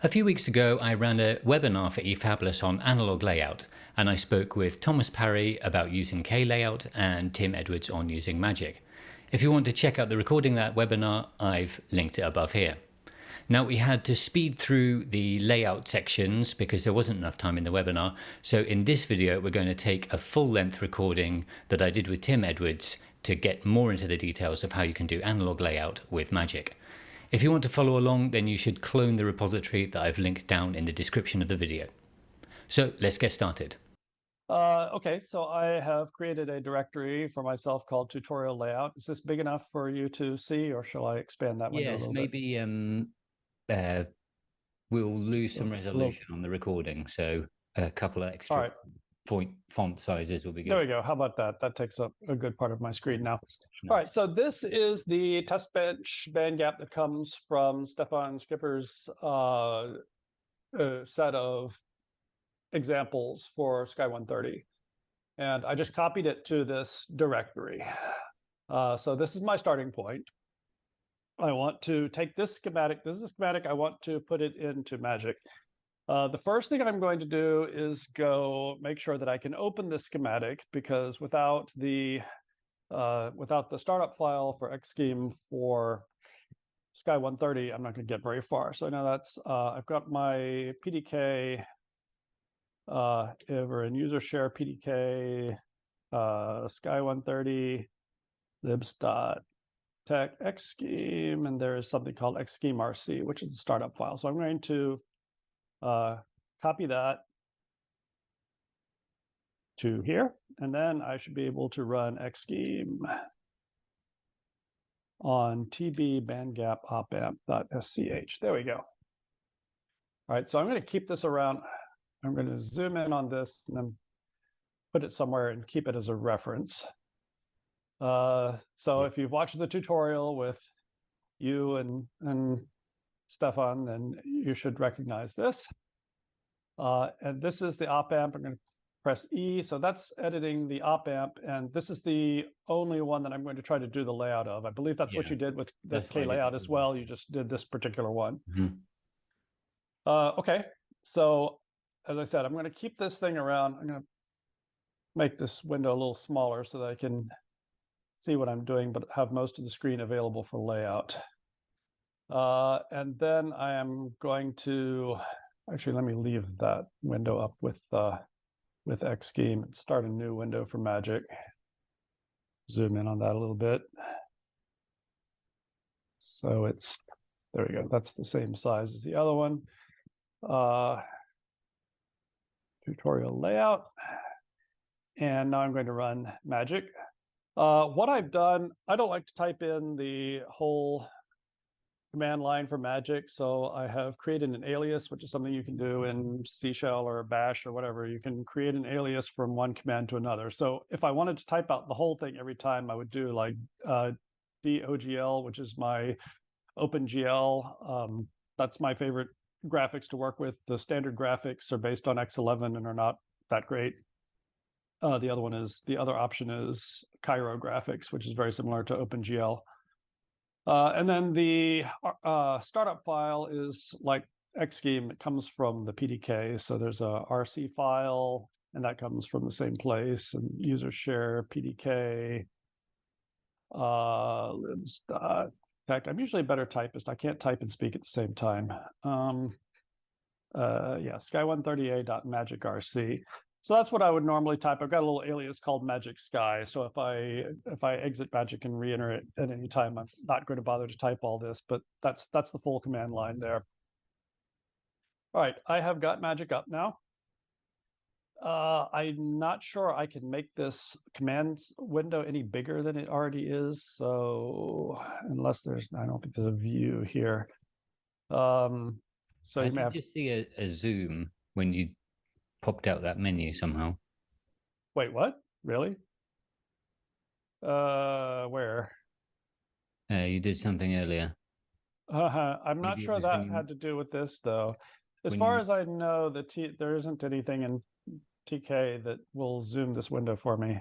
A few weeks ago, I ran a webinar for eFabulous on analog layout, and I spoke with Thomas Parry about using K-layout and Tim Edwards on using Magic. If you want to check out the recording of that webinar, I've linked it above here. Now, we had to speed through the layout sections because there wasn't enough time in the webinar. So in this video, we're going to take a full-length recording that I did with Tim Edwards to get more into the details of how you can do analog layout with Magic. If you want to follow along, then you should clone the repository that I've linked down in the description of the video. So let's get started. Okay, so I have created a directory for myself called tutorial layout. Is this big enough for you to see, or shall I expand that window a little bit? Maybe we'll lose some resolution on the recording, so a couple of extra font sizes will be good. There we go. How about that? That takes up a good part of my screen now. Nice. All right, so this is the test bench band gap that comes from Stefan Skipper's set of examples for Sky 130. And I just copied it to this directory. So this is my starting point. I want to take this schematic. This is a schematic. I want to put it into Magic. The first thing I'm going to do is go make sure that I can open this schematic, because without the startup file for xschem for Sky 130, I'm not going to get very far. So now that's I've got my PDK over in user share PDK Sky 130 libs.tech xschem, and there is something called xschem RC, which is the startup file. So I'm going to copy that to here, and then I should be able to run xschem on tb bandgap opamp.sch. There we go. All right, so I'm going to keep this around. I'm going to zoom in on this and then put it somewhere and keep it as a reference. So if you've watched the tutorial with you and Stefan, then you should recognize this. And this is the op amp. I'm going to press E. So that's editing the op amp. And this is the only one that I'm going to try to do the layout of. I believe that's what you did with the K layout as well. You just did this particular one. Mm-hmm. Okay. So as I said, I'm going to keep this thing around. I'm going to make this window a little smaller so that I can see what I'm doing, but have most of the screen available for layout. And then I am going to, actually, let me leave that window up with xschem and start a new window for Magic. Zoom in on that a little bit. So it's, there we go. That's the same size as the other one. Tutorial layout. And now I'm going to run Magic. What I've done, I don't like to type in the whole command line for Magic, so I have created an alias, which is something you can do in C shell or Bash or whatever. You can create an alias from one command to another. So if I wanted to type out the whole thing every time, I would do like DOGL, which is my OpenGL. That's my favorite graphics to work with. The standard graphics are based on X11 and are not that great. The other option is Cairo graphics, which is very similar to OpenGL. And then the startup file is like xschem. It comes from the PDK. So there's a RC file, and that comes from the same place. And user share PDK libs.tech. I'm usually a better typist. I can't type and speak at the same time. Sky130a.magicrc. So that's what I would normally type. I've got a little alias called Magic Sky. So if I exit Magic and re-enter it at any time, I'm not going to bother to type all this, but that's the full command line there. All right, I have got Magic up now. I'm not sure I can make this commands window any bigger than it already is. So unless there's, I don't think there's a view here. So you may have just see a zoom when you popped out that menu somehow. Wait, what? Really? Where? You did something earlier. I'm not sure that had to do with this, though. As far as I know, there isn't anything in TK that will zoom this window for me.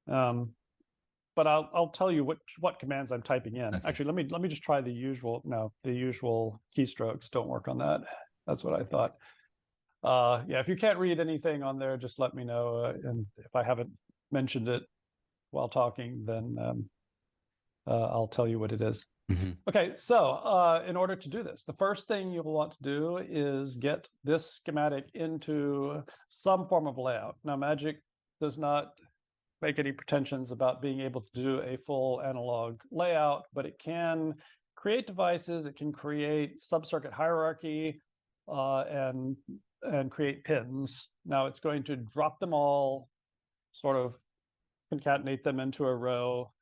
But but I'll tell you what commands I'm typing in. Okay. Actually, let me just try the usual. No, the usual keystrokes don't work on that. That's what I thought. Yeah, if you can't read anything on there, just let me know. And if I haven't mentioned it while talking, then I'll tell you what it is. Mm-hmm. Okay, so in order to do this, the first thing you'll want to do is get this schematic into some form of layout. Now, Magic does not make any pretensions about being able to do a full analog layout, but it can create devices, it can create subcircuit hierarchy, and create pins. Now it's going to drop them all, sort of concatenate them into a row,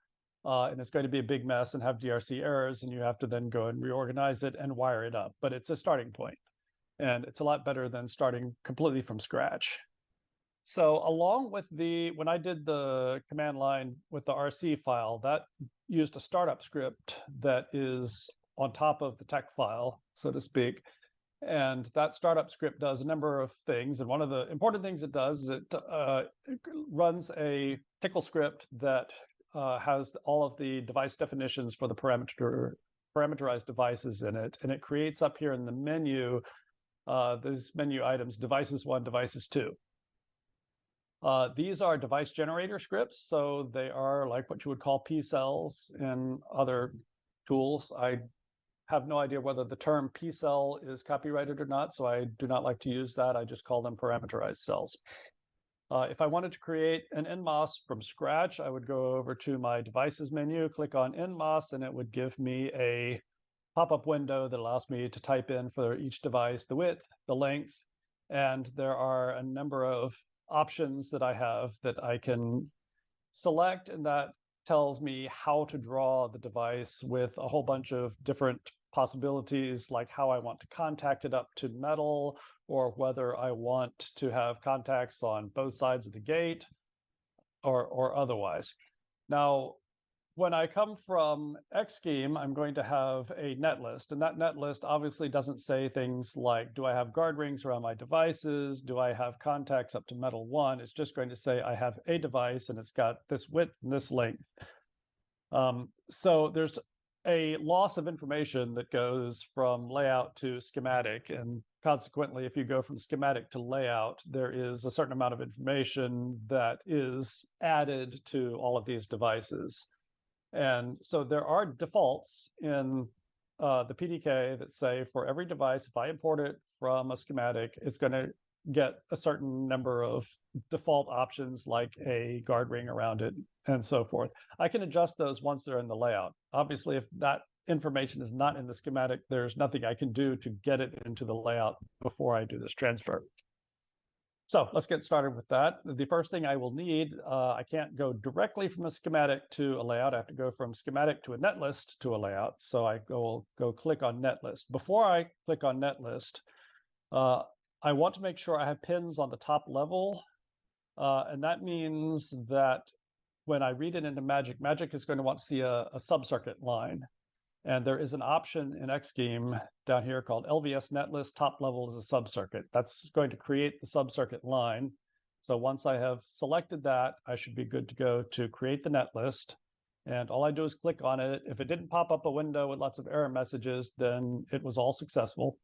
and it's going to be a big mess and have DRC errors, and you have to then go and reorganize it and wire it up. But it's a starting point, and it's a lot better than starting completely from scratch. So along with when I did the command line with the RC file, that used a startup script that is on top of the tech file, so to speak. And that startup script does a number of things. And one of the important things it does is it runs a tickle script that has all of the device definitions for the parameterized devices in it. And it creates up here in the menu, these menu items, devices 1, devices 2. These are device generator scripts, so they are like what you would call P-cells in other tools. I have no idea whether the term P-cell is copyrighted or not, so I do not like to use that. I just call them parameterized cells. If I wanted to create an NMOS from scratch, I would go over to my devices menu, click on NMOS, and it would give me a pop-up window that allows me to type in for each device the width, the length, and there are a number of options that I have that I can select, and that tells me how to draw the device with a whole bunch of different possibilities, like how I want to contact it up to metal, or whether I want to have contacts on both sides of the gate or otherwise. Now, when I come from xschem, I'm going to have a netlist, and that netlist obviously doesn't say things like, do I have guard rings around my devices? Do I have contacts up to metal 1? It's just going to say I have a device and it's got this width and this length. So there's a loss of information that goes from layout to schematic, and consequently, if you go from schematic to layout, there is a certain amount of information that is added to all of these devices. And so there are defaults in the PDK that say for every device, if I import it from a schematic, it's going to get a certain number of default options like a guard ring around it and so forth. I can adjust those once they're in the layout. Obviously, if that information is not in the schematic, there's nothing I can do to get it into the layout before I do this transfer. So let's get started with that. The first thing I will need, I can't go directly from a schematic to a layout. I have to go from schematic to a netlist to a layout. So I go click on netlist. Before I click on netlist, I want to make sure I have pins on the top level. And that means that when I read it into Magic, Magic is going to want to see a subcircuit line. And there is an option in xschem down here called LVS netlist top level is a subcircuit. That's going to create the subcircuit line. So once I have selected that, I should be good to go to create the netlist. And all I do is click on it. If it didn't pop up a window with lots of error messages, then it was all successful.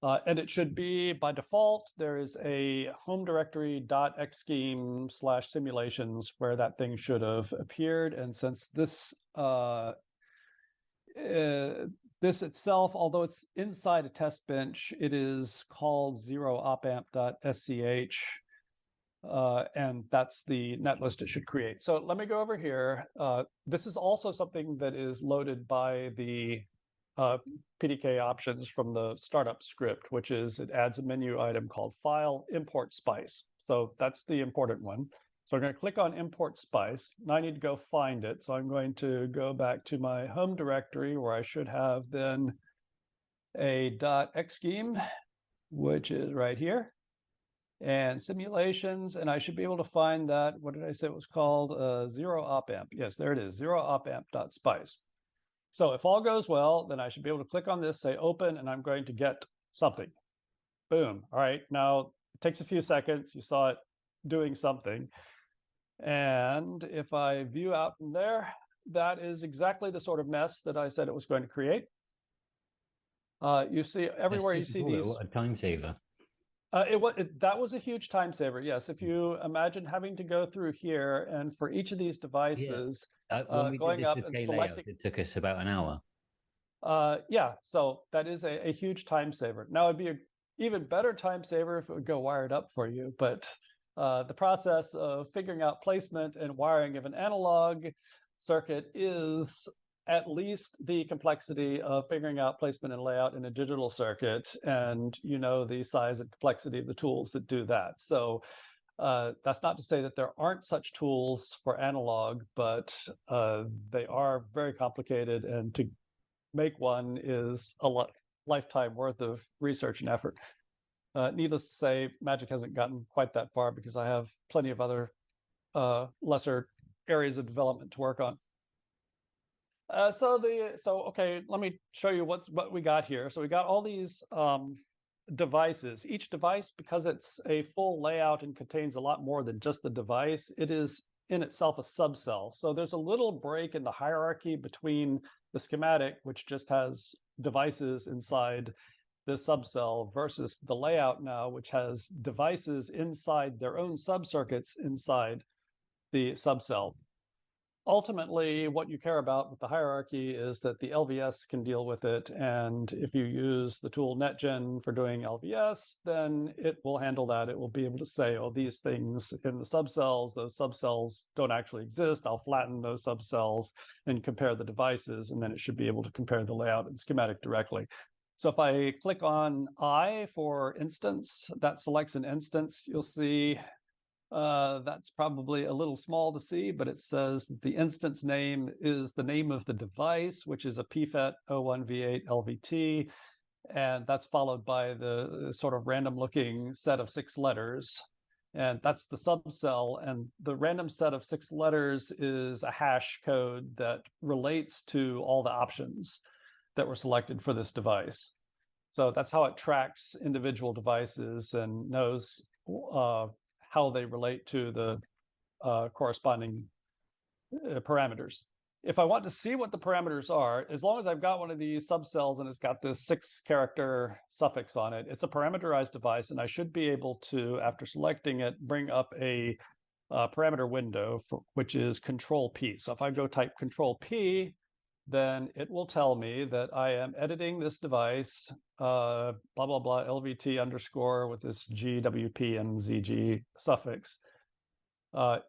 And it should be, by default, there is a home directory .xschem/simulations where that thing should have appeared. And since this this itself, although it's inside a test bench, it is called 0opamp.sch, and that's the netlist it should create. So let me go over here. This is also something that is loaded by the PDK options from the startup script, which is it adds a menu item called File Import Spice. So that's the important one. So I'm going to click on Import Spice. Now I need to go find it. So I'm going to go back to my home directory where I should have then a .xschem, which is right here, and simulations. And I should be able to find that. What did I say it was called? 0opamp. Yes, there it is, 0opamp.spice. So if all goes well, then I should be able to click on this, say open, and I'm going to get something. Boom. All right. Now it takes a few seconds. You saw it doing something. And if I view out from there, that is exactly the sort of mess that I said it was going to create. You see everywhere you see these. What a time saver. That was a huge time saver. Yes, if you imagine having to go through here and for each of these Yeah. devices, When we did going this up with and K layout, selecting. it took us about an hour. Yeah, so that is a huge time saver. Now it'd be an even better time saver if it would go wired up for you, but the process of figuring out placement and wiring of an analog circuit is at least the complexity of figuring out placement and layout in a digital circuit, and you know the size and complexity of the tools that do that. So that's not to say that there aren't such tools for analog, but they are very complicated, and to make one is a lifetime worth of research and effort. Needless to say, Magic hasn't gotten quite that far because I have plenty of other lesser areas of development to work on. Okay, let me show you what we got here. So we got all these devices. Each device, because it's a full layout and contains a lot more than just the device, it is in itself a subcell. So there's a little break in the hierarchy between the schematic, which just has devices inside the subcell, versus the layout now, which has devices inside their own subcircuits inside the subcell. Ultimately, what you care about with the hierarchy is that the LVS can deal with it. And if you use the tool netgen for doing LVS, then it will handle that. It will be able to say, oh, these things in the subcells, those subcells don't actually exist. I'll flatten those subcells and compare the devices, and then it should be able to compare the layout and schematic directly. So if I click on I for instance, that selects an instance. You'll see that's probably a little small to see, but it says that the instance name is the name of the device, which is a PFET 01V8 LVT, and that's followed by the sort of random looking set of 6 letters. And that's the subcell, and the random set of 6 letters is a hash code that relates to all the options that were selected for this device. So that's how it tracks individual devices and knows how they relate to the corresponding parameters. If I want to see what the parameters are, as long as I've got one of these subcells and it's got this 6-character suffix on it, it's a parameterized device, and I should be able to, after selecting it, bring up a parameter window, which is Control P. So if I go type Control P, then it will tell me that I am editing this device, blah, blah, blah, LVT underscore with this GWP and ZG suffix.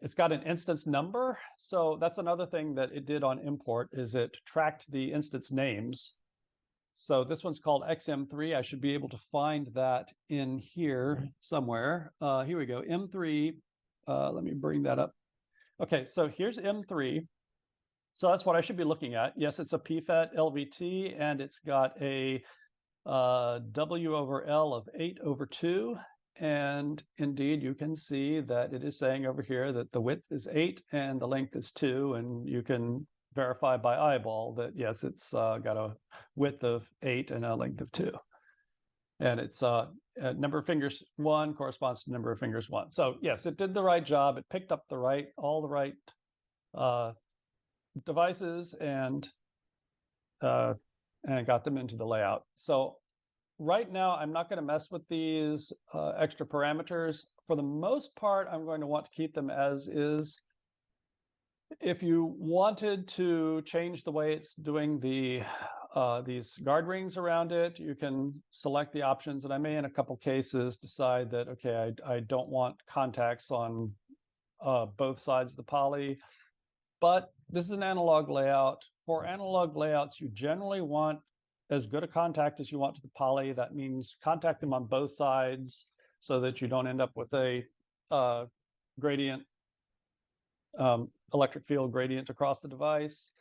It's got an instance number. So that's another thing that it did on import, is it tracked the instance names. So this one's called XM3. I should be able to find that in here somewhere. Here we go, M3. Let me bring that up. Okay, so here's M3. So that's what I should be looking at. Yes, it's a PFET LVT, and it's got a W over L of 8/2. And indeed, you can see that it is saying over here that the width is 8 and the length is 2. And you can verify by eyeball that, yes, it's got a width of 8 and a length of 2. And it's number of fingers 1 corresponds to number of fingers 1. So yes, it did the right job. It picked up all the right devices and got them into the layout. So right now, I'm not going to mess with these extra parameters. For the most part, I'm going to want to keep them as is. If you wanted to change the way it's doing these guard rings around it, you can select the options. And I may, in a couple cases, decide that, okay, I don't want contacts on both sides of the poly. But this is an analog layout. For analog layouts, you generally want as good a contact as you want to the poly. That means contact them on both sides so that you don't end up with a gradient, electric field gradient across the device.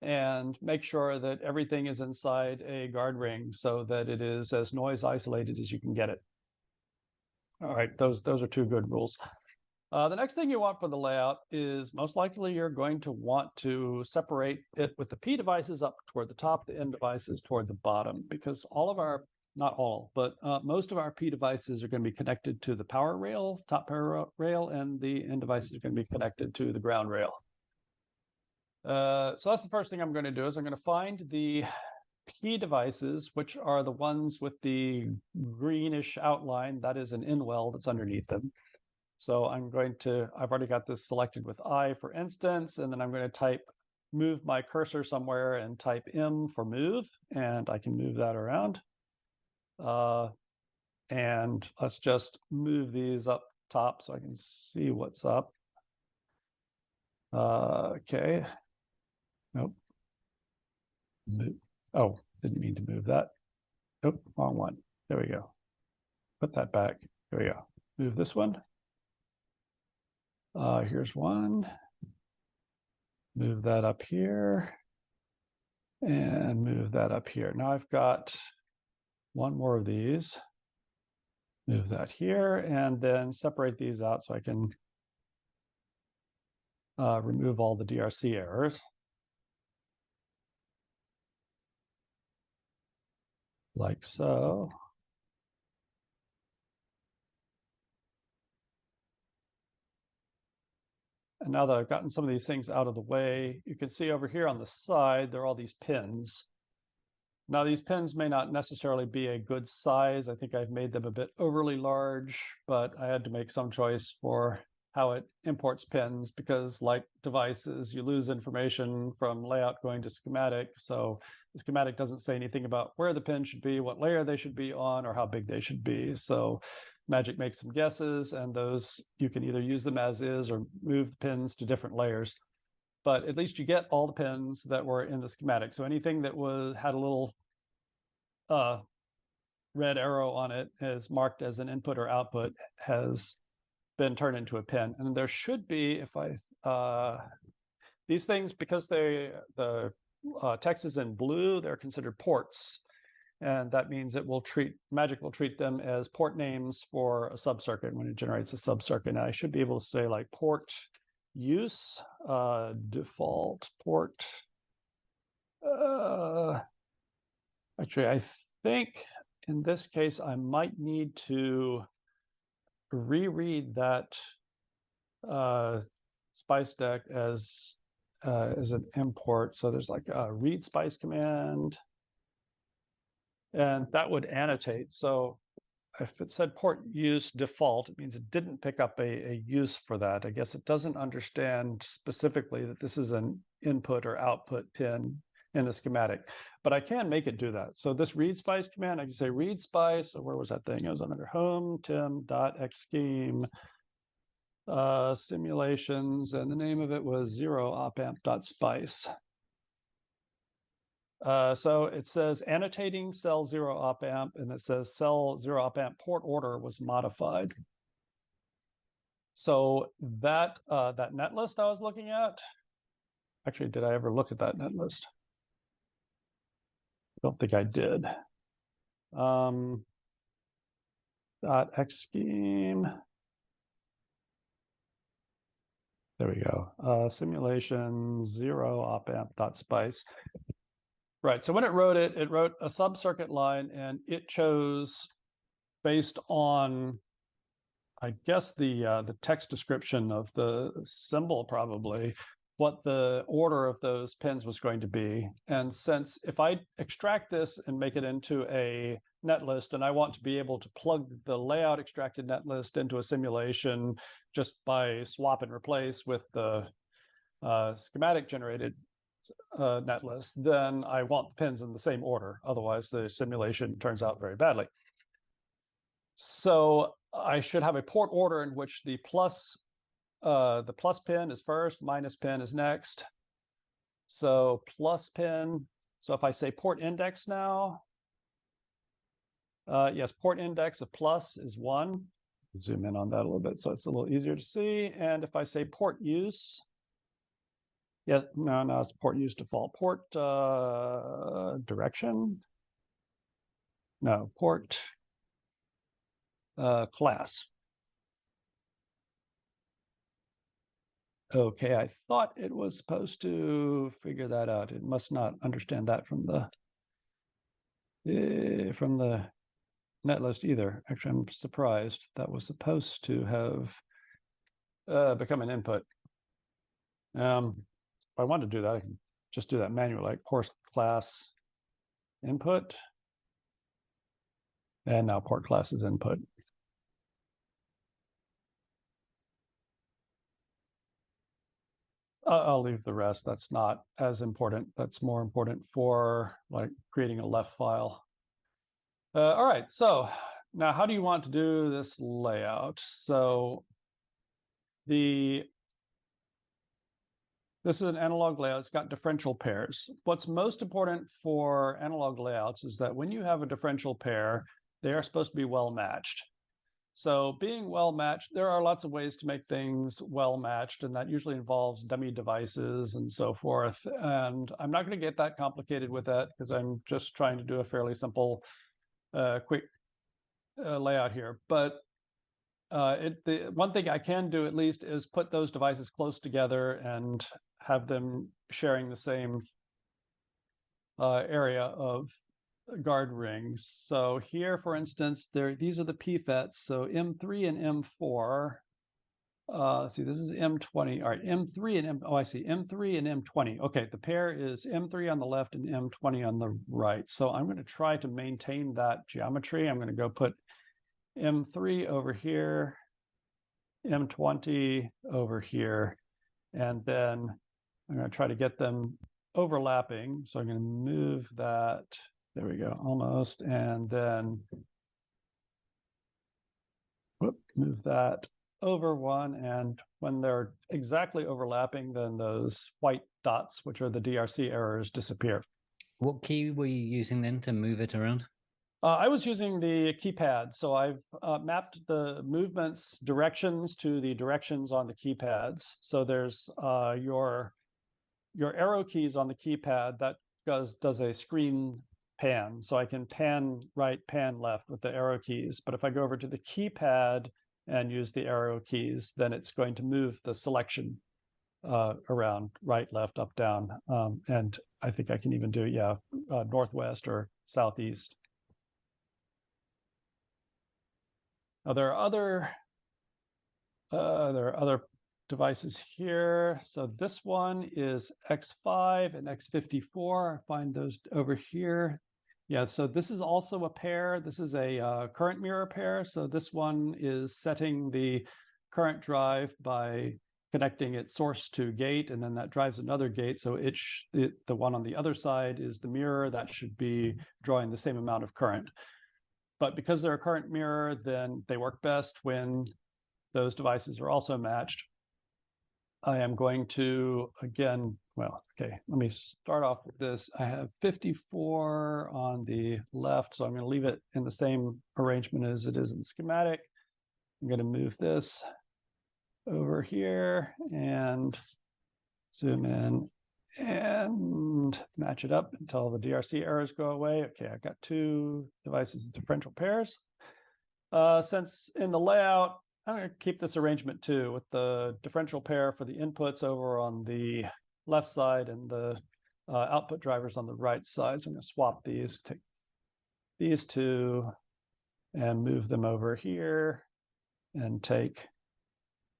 And make sure that everything is inside a guard ring so that it is as noise isolated as you can get it. All right, those are 2 good rules. The next thing you want for the layout is most likely you're going to want to separate it with the P devices up toward the top, the N devices toward the bottom, because all of our not all, but most of our P devices are going to be connected to the power rail, top power rail, and the N devices are going to be connected to the ground rail. So that's the first thing I'm going to do is I'm going to find the P devices, which are the ones with the greenish outline. That is an in-well that's underneath them. So I've already got this selected with I for instance, and then I'm going to move my cursor somewhere and type M for move, and I can move that around. And let's just move these up top so I can see what's up. Okay. Nope. Oh, didn't mean to move that. Nope, wrong one. There we go. Put that back. There we go. Move this one. Here's one. Move that up here. And move that up here. Now I've got one more of these. Move that here, and then separate these out so I can remove all the DRC errors. Like so. And now that I've gotten some of these things out of the way, you can see over here on the side, there are all these pins. Now these pins may not necessarily be a good size. I think I've made them a bit overly large, but I had to make some choice for how it imports pins because like devices, you lose information from layout going to schematic. So the schematic doesn't say anything about where the pin should be, what layer they should be on, or how big they should be. So Magic makes some guesses, and those you can either use them as is or move the pins to different layers. But at least you get all the pins that were in the schematic. So anything that had a little red arrow on it is marked as an input or output has been turned into a pin. And there should be, these things, because the text is in blue, they're considered ports. And that means Magic will treat them as port names for a subcircuit when it generates a subcircuit. And I should be able to say like port use, default port. Actually, I think in this case, I might need to reread that spice deck as an import. So there's like a read spice command, and that would annotate. So if it said port use default, it means it didn't pick up a use for that. I guess it doesn't understand specifically that this is an input or output pin in the schematic, but I can make it do that. So this read spice command, I can say read spice. So where was that thing? It was under home, tim.xschem simulations, and the name of it was 0opamp.spice. So it says annotating cell 0opamp, and it says cell 0opamp port order was modified. So that netlist I was looking at, actually, did I ever look at that netlist? I don't think I did. .xschem. There we go. Simulation 0opamp.spice. Right, so when it wrote a subcircuit line, and it chose based on, I guess, the text description of the symbol, probably, what the order of those pins was going to be. And since if I extract this and make it into a netlist, and I want to be able to plug the layout extracted netlist into a simulation just by swap and replace with the schematic generated netlist, then I want the pins in the same order. Otherwise, the simulation turns out very badly. So I should have a port order in which the plus pin is first, minus pin is next. So plus pin. So if I say port index now, yes, port index of plus is 1. Zoom in on that a little bit so it's a little easier to see. And if I say port use, yeah, no, it's port use default. Port direction. No, port class. Okay, I thought it was supposed to figure that out. It must not understand that from the netlist either. Actually, I'm surprised. That was supposed to have become an input. If I want to do that, I can just do that manually, like port class input. And now port class is input. I'll leave the rest. That's not as important. That's more important for like creating a left file. All right, so now how do you want to do this layout? So this is an analog layout. It's got differential pairs. What's most important for analog layouts is that when you have a differential pair, they are supposed to be well matched. So being well matched, there are lots of ways to make things well matched, and that usually involves dummy devices and so forth. And I'm not going to get that complicated with that because I'm just trying to do a fairly simple, quick layout here. But the one thing I can do at least is put those devices close together and have them sharing the same area of guard rings. So here, for instance, these are the pfets. So M3 and M4. See, this is M20. All right, M3 and M. Oh, I see. M3 and M20. Okay, the pair is M3 on the left and M20 on the right. So I'm going to try to maintain that geometry. I'm going to go put M3 over here, M20 over here, and then I'm going to try to get them overlapping. So I'm going to move that. There we go, almost. And then move that over one. And when they're exactly overlapping, then those white dots, which are the DRC errors, disappear. What key were you using then to move it around? I was using the keypad. So I've mapped the movements directions to the directions on the keypads. So there's your arrow keys on the keypad that does a screen pan. So I can pan right, pan left with the arrow keys. But if I go over to the keypad and use the arrow keys, then it's going to move the selection around right, left, up, down. And I think I can even do, northwest or southeast. Now there are other devices here. So this one is X5 and X54. I find those over here. Yeah, so this is also a pair. This is a current mirror pair. So this one is setting the current drive by connecting its source to gate, and then that drives another gate. So the one on the other side is the mirror that should be drawing the same amount of current. But because they're a current mirror, then they work best when those devices are also matched. I am going to, again, well, okay, let me start off with this. I have 54 on the left, so I'm going to leave it in the same arrangement as it is in the schematic. I'm going to move this over here and zoom in and match it up until the DRC errors go away. Okay, I've got two devices with differential pairs. Since in the layout, I'm going to keep this arrangement too, with the differential pair for the inputs over on the left side and the output drivers on the right side. So I'm going to swap these, take these two and move them over here, and take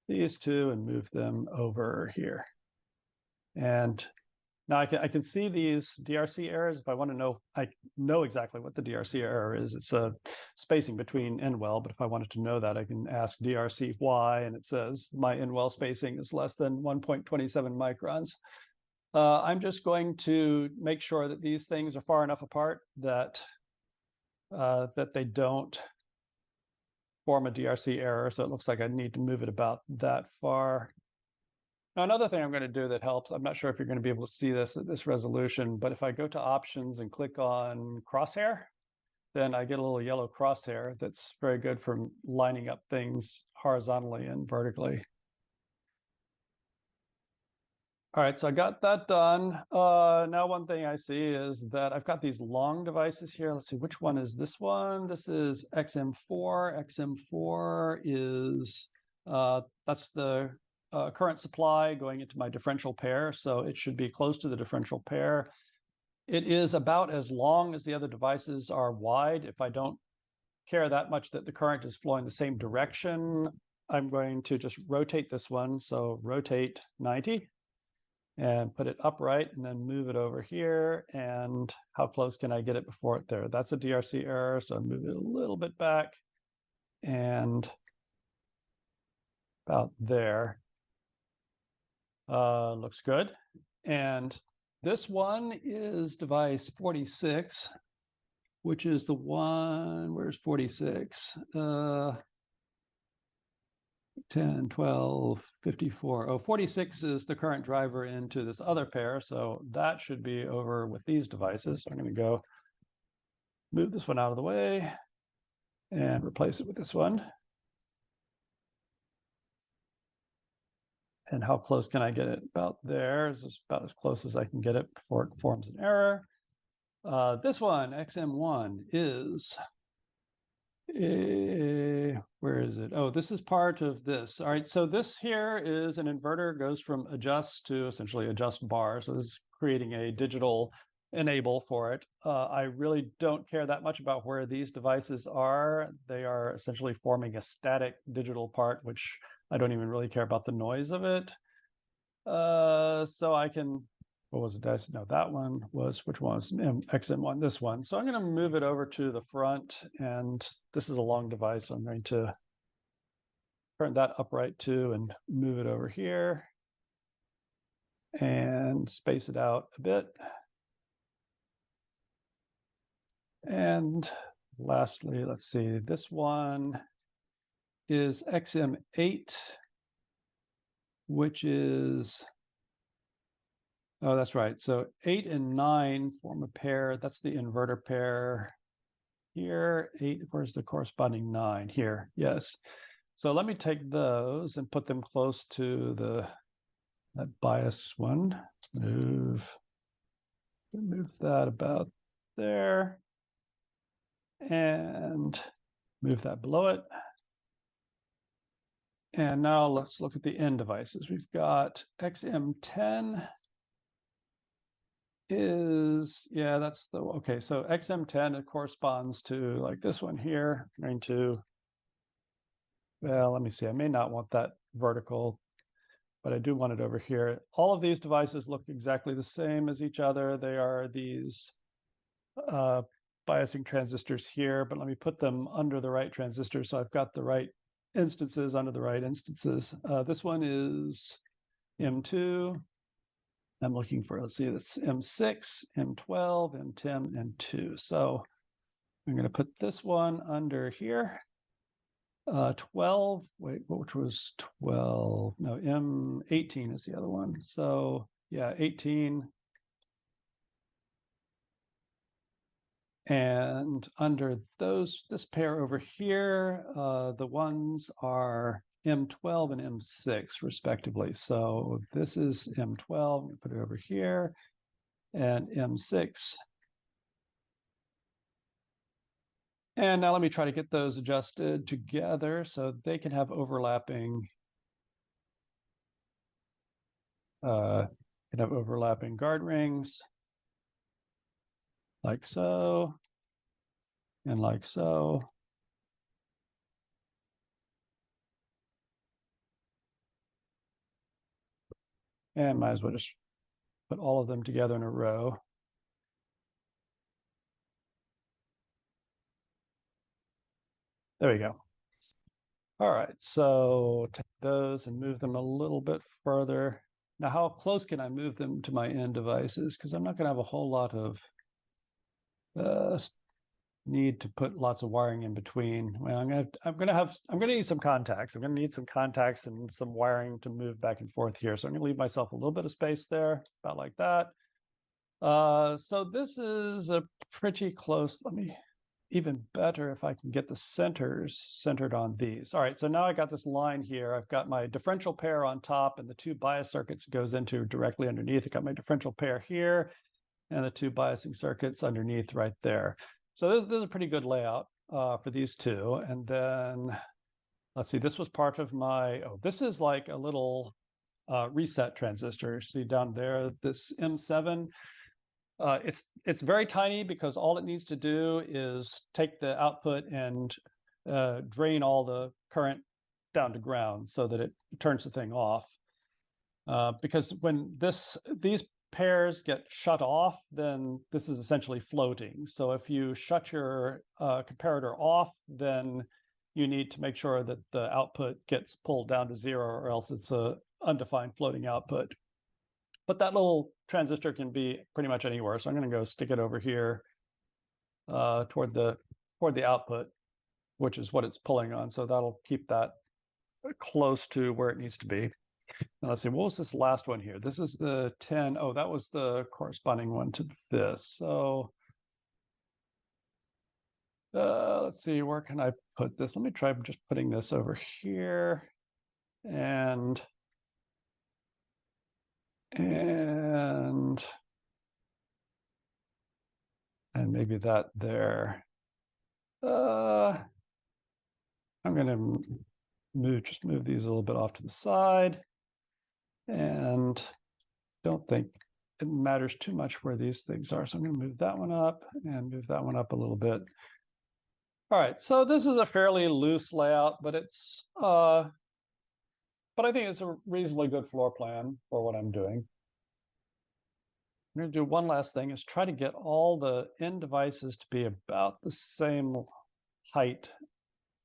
these two and move them over here. And now I can see these DRC errors. If I want to know, I know exactly what the DRC error is. It's a spacing between NWell, but if I wanted to know that, I can ask DRC why, and it says my NWell spacing is less than 1.27 microns. I'm just going to make sure that these things are far enough apart that they don't form a DRC error. So it looks like I need to move it about that far. Now, another thing I'm going to do that helps, I'm not sure if you're going to be able to see this at this resolution, but if I go to options and click on crosshair, then I get a little yellow crosshair that's very good for lining up things horizontally and vertically. All right, so I got that done. Now one thing I see is that I've got these long devices here. Let's see, which one is this one? This is XM4. XM4 is, that's the current supply going into my differential pair, so it should be close to the differential pair. It is about as long as the other devices are wide if I don't care that much that the current is flowing the same direction, I'm going to just rotate this one. So rotate 90 and put it upright and then move it over here. And how close can I get it before it there? That's a DRC error. So move it a little bit back and about there. Looks good. And this one is device 46, which is the one, where's 46? 10, 12, 54. Oh, 46 is the current driver into this other pair. So that should be over with these devices. So I'm going to go move this one out of the way and replace it with this one. And how close can I get it? About there is about as close as I can get it before it forms an error. This one, xm1, is where is it? Oh, this is part of this. All right, so this here is an inverter, goes from adjust to essentially adjust bar. So this is creating a digital enable for it. I really don't care that much about where these devices are. They are essentially forming a static digital part, which I don't even really care about the noise of it. So I can, what was it? No, that one was, which one was XM1, this one. So I'm going to move it over to the front, and this is a long device. So I'm going to turn that upright too and move it over here and space it out a bit. And lastly, let's see, this one is XM8, which is, oh, that's right. So 8 and 9 form a pair. That's the inverter pair here. 8, where's the corresponding 9? Here, yes. So let me take those and put them close to that bias one. Move that about there. And move that below it. And now let's look at the end devices. We've got XM10 is, yeah, that's the, okay, so XM10, it corresponds to like this one here. I'm going to, well, let me see, I may not want that vertical, but I do want it over here. All of these devices look exactly the same as each other. They are these biasing transistors here, but let me put them under the right transistor so I've got the right instances under the right instances. This one is M2. I'm looking for, let's see, that's M6, M12, M10, and 2. So I'm going to put this one under here. 12, wait, which was 12? No, M18 is the other one. So yeah, 18. And under those, this pair over here, the ones are M12 and M6 respectively. So this is M12, I'm gonna put it over here, and M6. And now let me try to get those adjusted together so they can have overlapping guard rings, like so, and like so. And might as well just put all of them together in a row. There we go. All right, so take those and move them a little bit further. Now, how close can I move them to my end devices? Because I'm not going to have a whole lot of need to put lots of wiring in between. Well, I'm gonna need some contacts. I'm gonna need some contacts and some wiring to move back and forth here. So I'm gonna leave myself a little bit of space there, about like that. So this is a pretty close. Let me, even better if I can get the centers centered on these. All right, so now I got this line here. I've got my differential pair on top and the two bias circuits it goes into directly underneath. I got my differential pair here and the two biasing circuits underneath right there. So this is a pretty good layout for these two. And then, let's see, this was part of my, oh, this is like a little reset transistor. See down there, this M7. It's very tiny because all it needs to do is take the output and drain all the current down to ground so that it turns the thing off. Because when these pairs get shut off, then this is essentially floating. So if you shut your comparator off, then you need to make sure that the output gets pulled down to 0, or else it's a undefined floating output. But that little transistor can be pretty much anywhere. So I'm going to go stick it over here toward the output, which is what it's pulling on. So that'll keep that close to where it needs to be. Now let's see, what was this last one here? This is the 10. Oh, that was the corresponding one to this. So let's see, where can I put this? Let me try just putting this over here and maybe that there. I'm going to just move these a little bit off to the side, and don't think it matters too much where these things are. So I'm going to move that one up and move that one up a little bit. All right, so this is a fairly loose layout, but it's but I think it's a reasonably good floor plan for what I'm doing. I'm going to do one last thing, is try to get all the end devices to be about the same height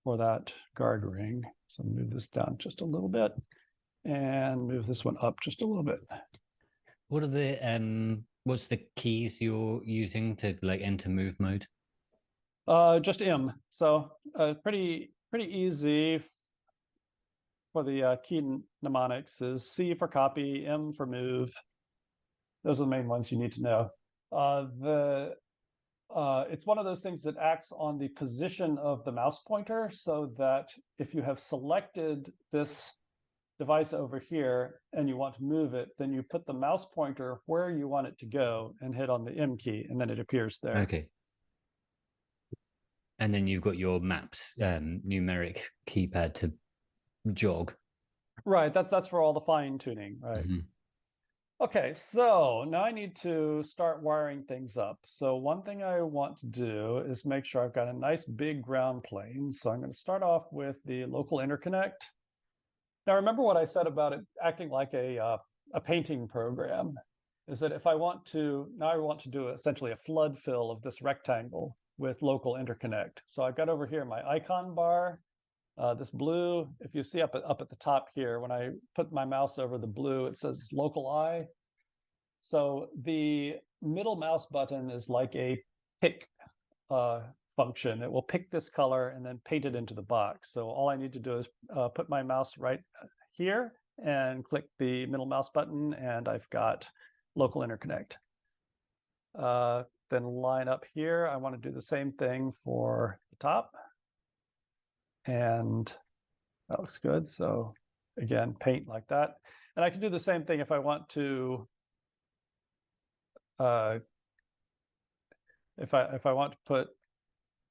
for that guard ring. So move this down just a little bit and move this one up just a little bit. What are the what's the keys you're using to like enter move mode? Just M. So pretty easy for the key mnemonics is C for copy, M for move. Those are the main ones you need to know. It's one of those things that acts on the position of the mouse pointer, so that if you have selected this device over here and you want to move it, then you put the mouse pointer where you want it to go and hit on the M key, and then it appears there. Okay. And then you've got your maps numeric keypad to jog. Right, that's for all the fine tuning, right? Mm-hmm. Okay, so now I need to start wiring things up. So one thing I want to do is make sure I've got a nice big ground plane. So I'm going to start off with the local interconnect. Now remember what I said about it acting like a painting program, is that if I want to, now I want to do essentially a flood fill of this rectangle with local interconnect. So I've got over here my icon bar. This blue, if you see up at the top here, when I put my mouse over the blue, it says local I. So the middle mouse button is like a pick function. It will pick this color and then paint it into the box. So all I need to do is put my mouse right here and click the middle mouse button, and I've got local interconnect. Then line up here. I want to do the same thing for the top. And that looks good. So again, paint like that. And I can do the same thing if I want to, if I want to put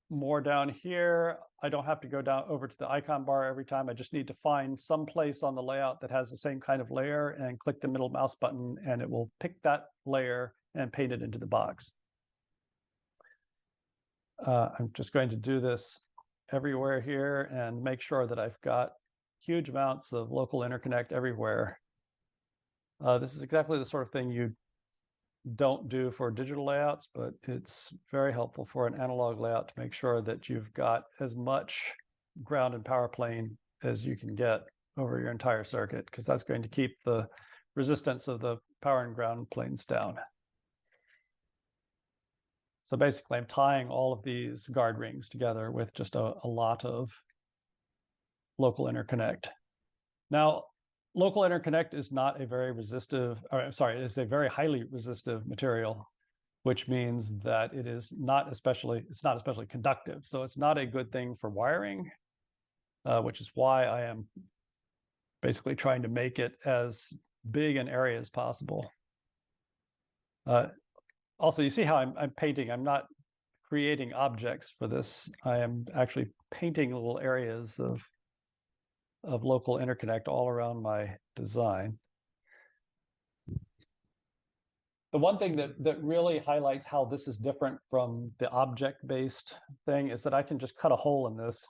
more down here, I don't have to go down over to the icon bar every time. I just need to find some place on the layout that has the same kind of layer and click the middle mouse button, and it will pick that layer and paint it into the box. I'm just going to do this everywhere here and make sure that I've got huge amounts of local interconnect everywhere. This is exactly the sort of thing you don't do for digital layouts, but it's very helpful for an analog layout to make sure that you've got as much ground and power plane as you can get over your entire circuit, because that's going to keep the resistance of the power and ground planes down. So basically, I'm tying all of these guard rings together with just a lot of local interconnect. Now, local interconnect is not a very resistive, or sorry, it is a very highly resistive material, which means that it is not especially, it's not especially conductive. So it's not a good thing for wiring, which is why I am basically trying to make it as big an area as possible. Also, you see how I'm painting. I'm not creating objects for this. I am actually painting little areas of local interconnect all around my design. the one thing that really highlights how this is different from the object-based thing is that I can just cut a hole in this.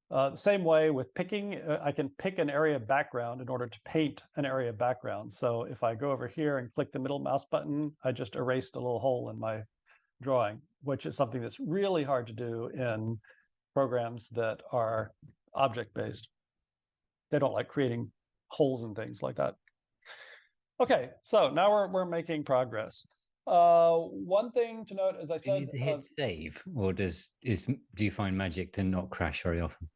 The same way with picking, I can pick an area of background in order to paint an area of background. So if I go over here and click the middle mouse button, I just erased a little hole in my drawing, which is something that's really hard to do in programs that are object-based. They don't like creating holes and things like that. Okay, so now we're making progress. One thing to note, as I Do you said, need to hit save, or do you find Magic to not crash very often?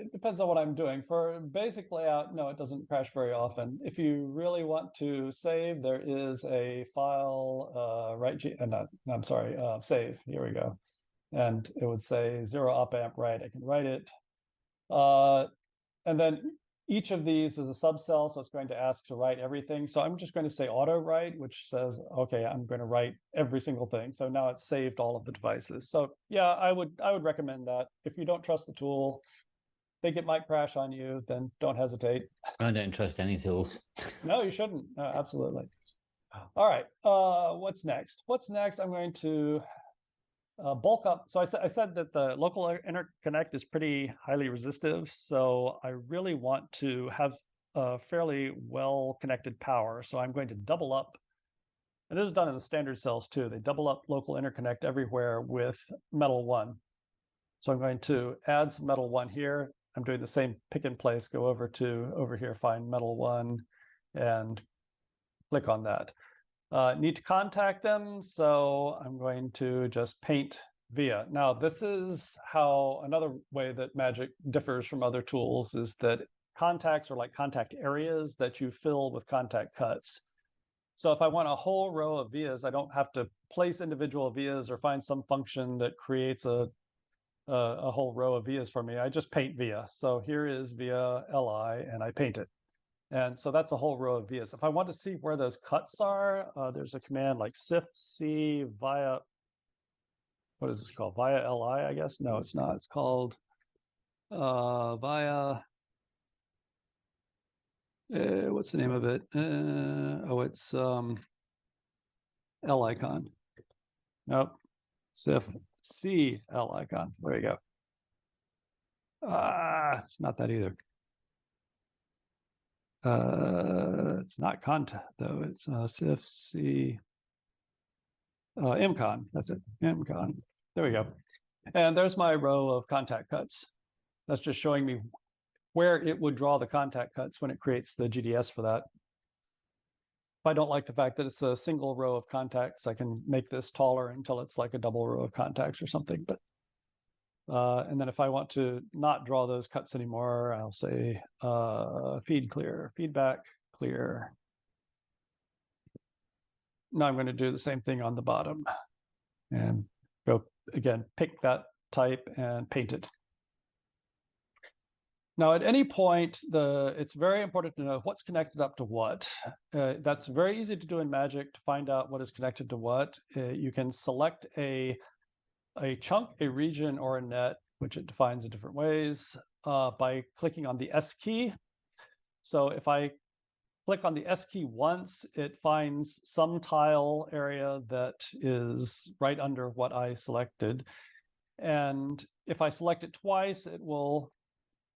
it depends on what I'm doing. For basic layout, no, it doesn't crash very often. If you really want to save, there is a file, save. Here we go. And it would say 0 op amp write. I can write it. And then each of these is a subcell, so it's going to ask to write everything. So I'm just going to say auto write, which says, okay, I'm going to write every single thing. So now it's saved all of the devices. So yeah, I would recommend that. If you don't trust the tool, think it might crash on you, then don't hesitate. I don't trust any tools. No, you shouldn't. No, absolutely. All right. What's next? What's next? I'm going to bulk up. So I said that the local interconnect is pretty highly resistive. So I really want to have a fairly well connected power. So I'm going to double up. And this is done in the standard cells too. They double up local interconnect everywhere with metal 1. So I'm going to add some metal 1 here. I'm doing the same pick and place, go over here, find metal 1 and click on that. Need to contact them, so I'm going to just paint via. Now, this is how another way that Magic differs from other tools is that contacts are like contact areas that you fill with contact cuts. So if I want a whole row of vias, I don't have to place individual vias or find some function that creates a whole row of vias for me. I just paint via. So here is via Li, and I paint it. And so that's a whole row of vias. If I want to see where those cuts are, there's a command like sifc via, what is this called? Via Li, I guess? No, it's not. It's called via, what's the name of it? It's L icon. Nope. sifc L icon. There you go. It's not that either. It's not contact though. It's sifc mcon. That's it. Mcon. There we go. And there's my row of contact cuts. That's just showing me where it would draw the contact cuts when it creates the GDS for that. If I don't like the fact that it's a single row of contacts, I can make this taller until it's like a double row of contacts or something. But and then if I want to not draw those cuts anymore, I'll say feed clear, feedback clear. Now I'm going to do the same thing on the bottom and go again, pick that type and paint it. Now, at any point, it's very important to know what's connected up to what. That's very easy to do in Magic to find out what is connected to what. You can select a chunk, a region, or a net, which it defines in different ways, by clicking on the S key. So if I click on the S key once, it finds some tile area that is right under what I selected. And if I select it twice, it will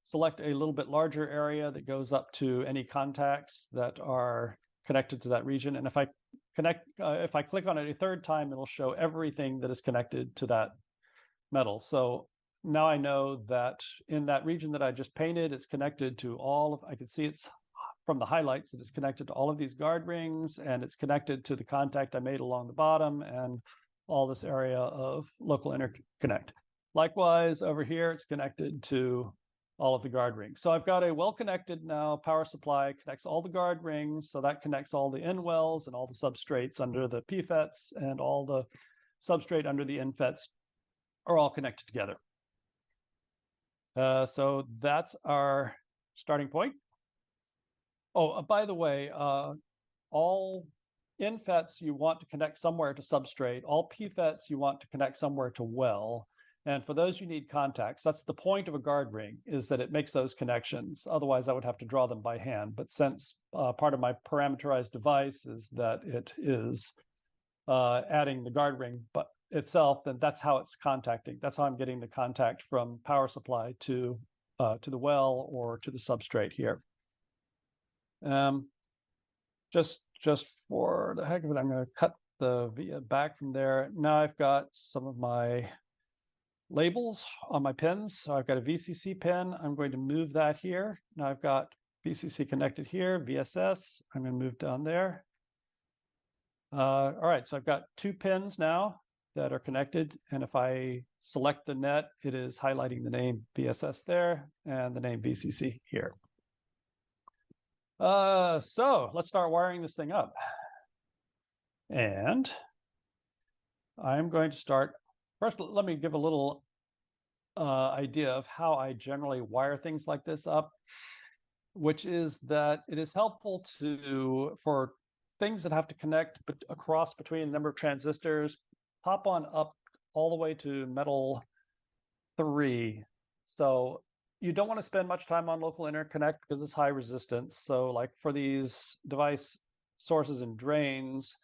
select a little bit larger area that goes up to any contacts that are connected to that region. And if I click on it a third time, it'll show everything that is connected to that metal. So now I know that in that region that I just painted, it's connected to all of, I can see it's from the highlights that it's connected to all of these guard rings, and it's connected to the contact I made along the bottom and all this area of local interconnect. Likewise, over here, it's connected to all of the guard rings. So I've got a well-connected now power supply, connects all the guard rings. So that connects all the in wells and all the substrates under the PFETs, and all the substrate under the infets are all connected together. So that's our starting point. Oh, by the way, all infets you want to connect somewhere to substrate, all PFETs you want to connect somewhere to well, And for those, you need contacts. That's the point of a guard ring, is that it makes those connections. Otherwise, I would have to draw them by hand. But since part of my parameterized device is that it is adding the guard ring but itself, then that's how it's contacting. That's how I'm getting the contact from power supply to the well or to the substrate here. Just for the heck of it, I'm going to cut the via back from there. Now I've got some of my labels on my pins. So I've got a VCC pin. I'm going to move that here. Now I've got VCC connected here, VSS. I'm going to move down there. All right, so I've got 2 pins now that are connected. And if I select the net, it is highlighting the name VSS there and the name VCC here. So let's start wiring this thing up. And I'm going to start, first let me give a little idea of how I generally wire things like this up, which is that it is helpful for things that have to connect across between a number of transistors, pop on up all the way to metal 3. So you don't want to spend much time on local interconnect because it's high resistance. So like for these device sources and drains,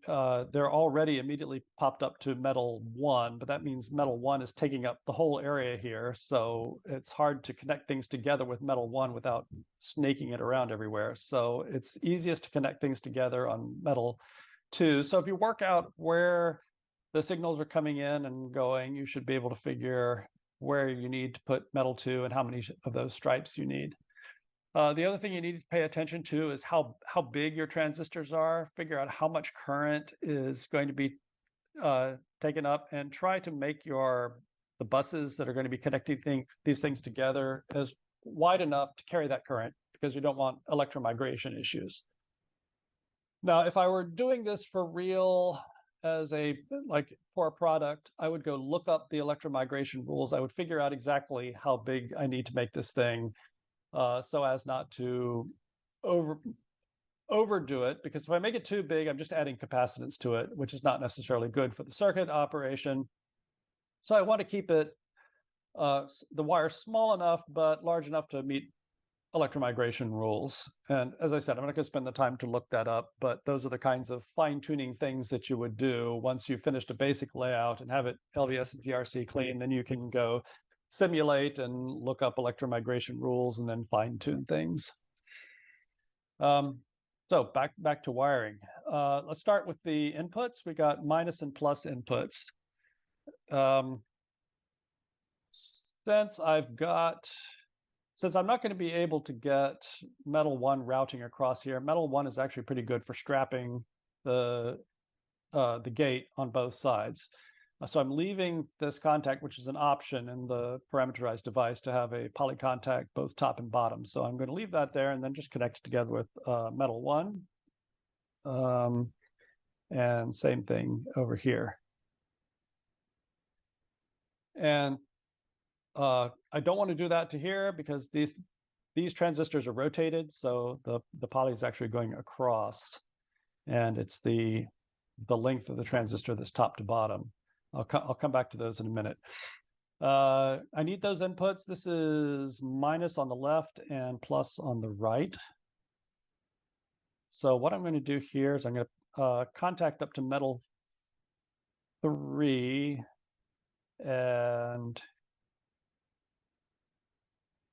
they're already immediately popped up to metal 1, but that means metal 1 is taking up the whole area here. So it's hard to connect things together with metal 1 without snaking it around everywhere. So it's easiest to connect things together on metal 2. So if you work out where the signals are coming in and going, you should be able to figure where you need to put metal 2 and how many of those stripes you need. The other thing you need to pay attention to is how big your transistors are. Figure out how much current is going to be taken up, and try to make the buses that are going to be connecting these things together as wide enough to carry that current, because you don't want electromigration issues. Now, if I were doing this for real for a product, I would go look up the electromigration rules. I would figure out exactly how big I need to make this thing, so as not to overdo it, because if I make it too big, I'm just adding capacitance to it, which is not necessarily good for the circuit operation. So I want to keep it the wire small enough but large enough to meet electromigration rules. And as I said, I'm not going to spend the time to look that up, but those are the kinds of fine-tuning things that you would do once you've finished a basic layout and have it LVS and DRC clean. Then you can go simulate and look up electromigration rules and then fine-tune things. So back to wiring. Let's start with the inputs. We got minus and plus inputs. Since I'm not going to be able to get metal 1 routing across here, metal 1 is actually pretty good for strapping the gate on both sides. So I'm leaving this contact, which is an option in the parameterized device, to have a poly contact both top and bottom. So I'm going to leave that there and then just connect it together with metal 1. And same thing over here. And I don't want to do that to here because these transistors are rotated, so the poly is actually going across, and it's the length of the transistor that's top to bottom. I'll come back to those in a minute. I need those inputs. This is minus on the left and plus on the right. So what I'm going to do here is I'm going to contact up to metal 3, and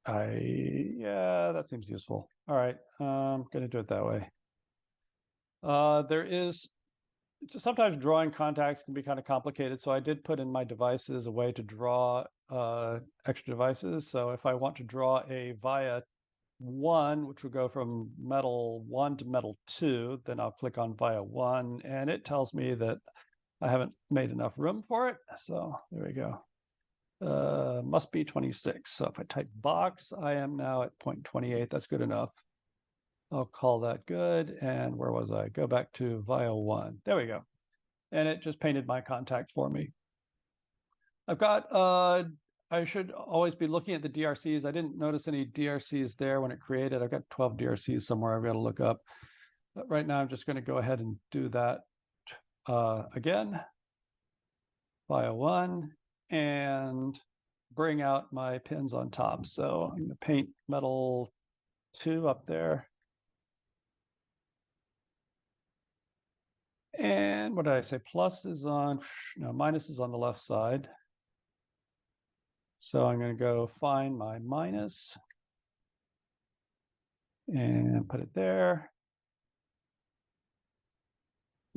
yeah, that seems useful. All right, I'm going to do it that way. Sometimes drawing contacts can be kind of complicated, so I did put in my devices a way to draw extra devices. So if I want to draw a via 1, which would go from metal 1 to metal 2, then I'll click on via 1, and it tells me that I haven't made enough room for it. So there we go. Must be 26. So if I type box, I am now at 0.28. That's good enough. I'll call that good. And where was I? Go back to via 1. There we go. And it just painted my contact for me. I've got, I should always be looking at the DRCs. I didn't notice any DRCs there when it created. I've got 12 DRCs somewhere I've got to look up. But right now, I'm just going to go ahead and do that again. Via 1. and bring out my pins on top. So I'm going to paint metal 2 up there. And what did I say? Plus is on, no, minus is on the left side. So I'm going to go find my minus and put it there.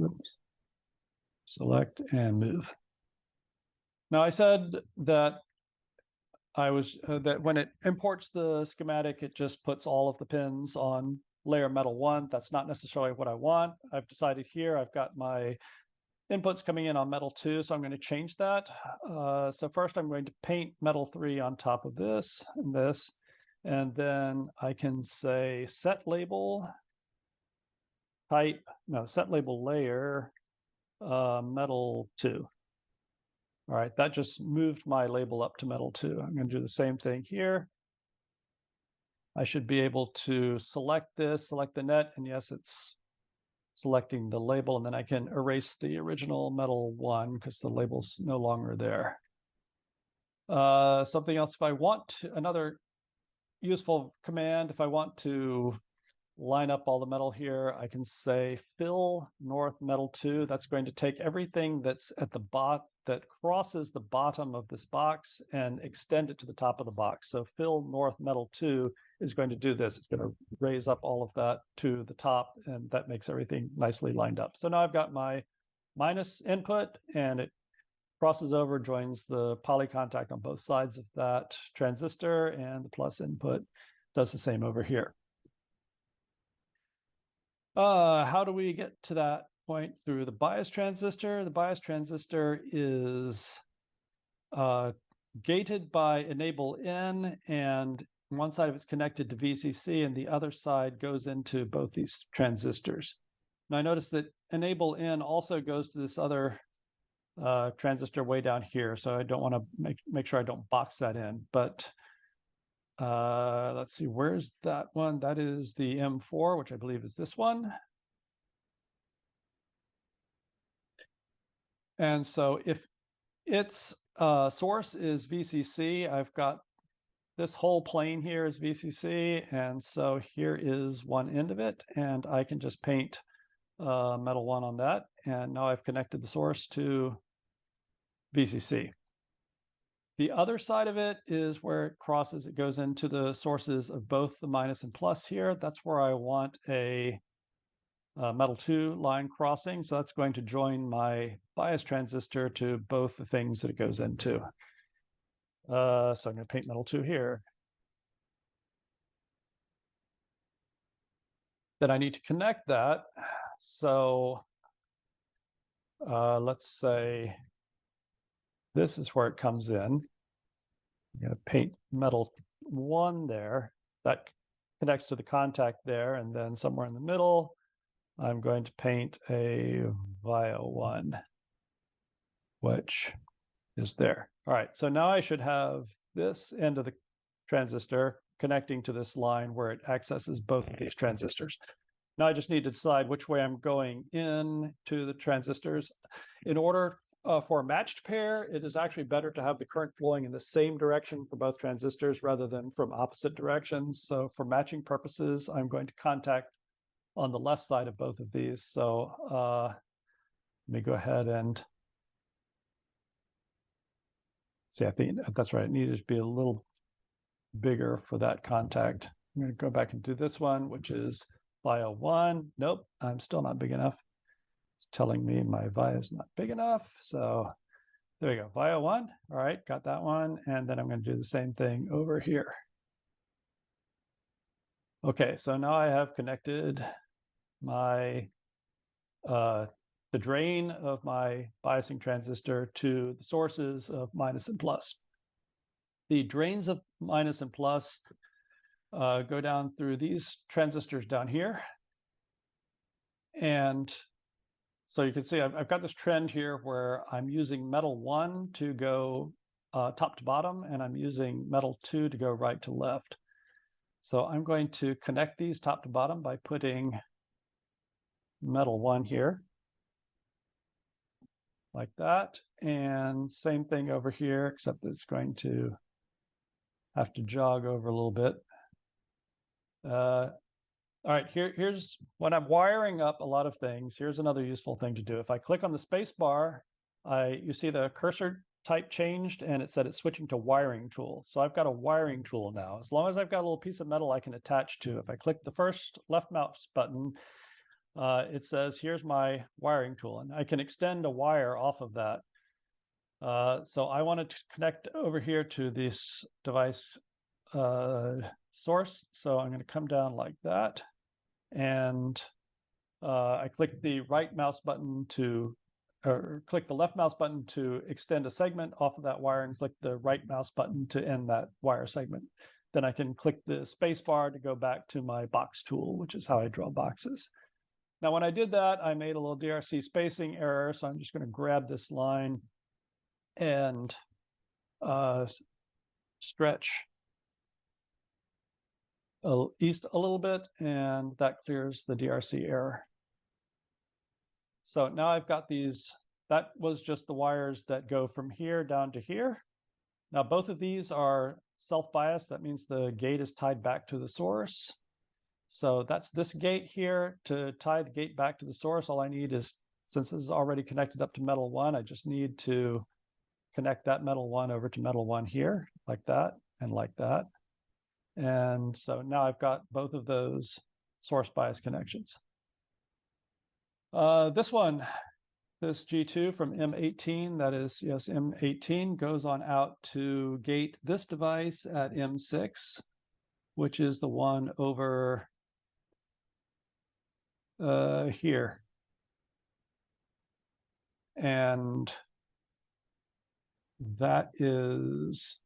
Oops. Select and move. Now I said that that when it imports the schematic, it just puts all of the pins on layer metal 1. That's not necessarily what I want. I've decided here I've got my inputs coming in on metal 2, so I'm going to change that. So first I'm going to paint metal 3 on top of this, and then I can say set label type, no, set label layer metal 2. All right, that just moved my label up to metal 2. I'm going to do the same thing here. I should be able to select this, select the net, and yes, it's selecting the label, and then I can erase the original metal 1 because the label's no longer there. Something else, if I want another useful command, if I want to line up all the metal here, I can say fill north metal 2. That's going to take everything that's at the that crosses the bottom of this box and extend it to the top of the box. So fill north metal 2 is going to do this. It's going to raise up all of that to the top, and that makes everything nicely lined up. So now I've got my minus input, and it crosses over, joins the poly contact on both sides of that transistor, and the plus input does the same over here. How do we get to that point? Through the bias transistor. The bias transistor is gated by enable N, and one side of it's connected to VCC, and the other side goes into both these transistors. Now I notice that enable N also goes to this other transistor way down here, so I don't want to make sure I don't box that in. But let's see, where's that one? That is the M4, which I believe is this one. And so if its source is VCC, I've got this whole plane here is VCC, and so here is one end of it, and I can just paint metal 1 on that, and now I've connected the source to VCC. The other side of it is where it crosses, it goes into the sources of both the minus and plus here. That's where I want a metal 2 line crossing. So that's going to join my bias transistor to both the things that it goes into. So I'm going to paint metal 2 here. Then I need to connect that. So let's say this is where it comes in. I'm going to paint metal 1 there. That connects to the contact there, and then somewhere in the middle, I'm going to paint a via 1, which is there. All right, so now I should have this end of the transistor connecting to this line where it accesses both of these transistors. Now I just need to decide which way I'm going in to the transistors. In order for a matched pair, it is actually better to have the current flowing in the same direction for both transistors rather than from opposite directions. So for matching purposes, I'm going to contact on the left side of both of these. So let me go ahead and see, I think that's right. It needed to be a little bigger for that contact. I'm going to go back and do this one, which is via 1. Nope, I'm still not big enough. It's telling me my via is not big enough. So there we go, via 1. All right, got that one. And then I'm going to do the same thing over here. Okay, so now I have connected my the drain of my biasing transistor to the sources of minus and plus. The drains of minus and plus go down through these transistors down here. And so you can see I've got this trend here where I'm using metal 1 to go top to bottom, and I'm using metal 2 to go right to left. So I'm going to connect these top to bottom by putting metal 1 here. like that. And same thing over here, except it's going to have to jog over a little bit. All right, here's when I'm wiring up a lot of things. Here's another useful thing to do. If I click on the space bar, you see the cursor type changed and it said it's switching to wiring tool. So I've got a wiring tool now. As long as I've got a little piece of metal I can attach to, if I click the first left mouse button, it says, here's my wiring tool, and I can extend a wire off of that. So I wanted to connect over here to this device source. So I'm going to come down like that. And I click the right mouse button to, or click the left mouse button to extend a segment off of that wire, and click the right mouse button to end that wire segment. Then I can click the space bar to go back to my box tool, which is how I draw boxes. Now, when I did that, I made a little DRC spacing error. So I'm just going to grab this line and stretch east a little bit, and that clears the DRC error. So now I've got these, that was just the wires that go from here down to here. Now both of these are self-biased. That means the gate is tied back to the source. So that's this gate here. To tie the gate back to the source, all I need is, since this is already connected up to metal 1, I just need to connect that metal 1 over to metal 1 here, like that and like that. And so now I've got both of those source bias connections. This one, this G2 from M18, that is, yes, M18, goes on out to gate this device at M6, which is the one over here. And that is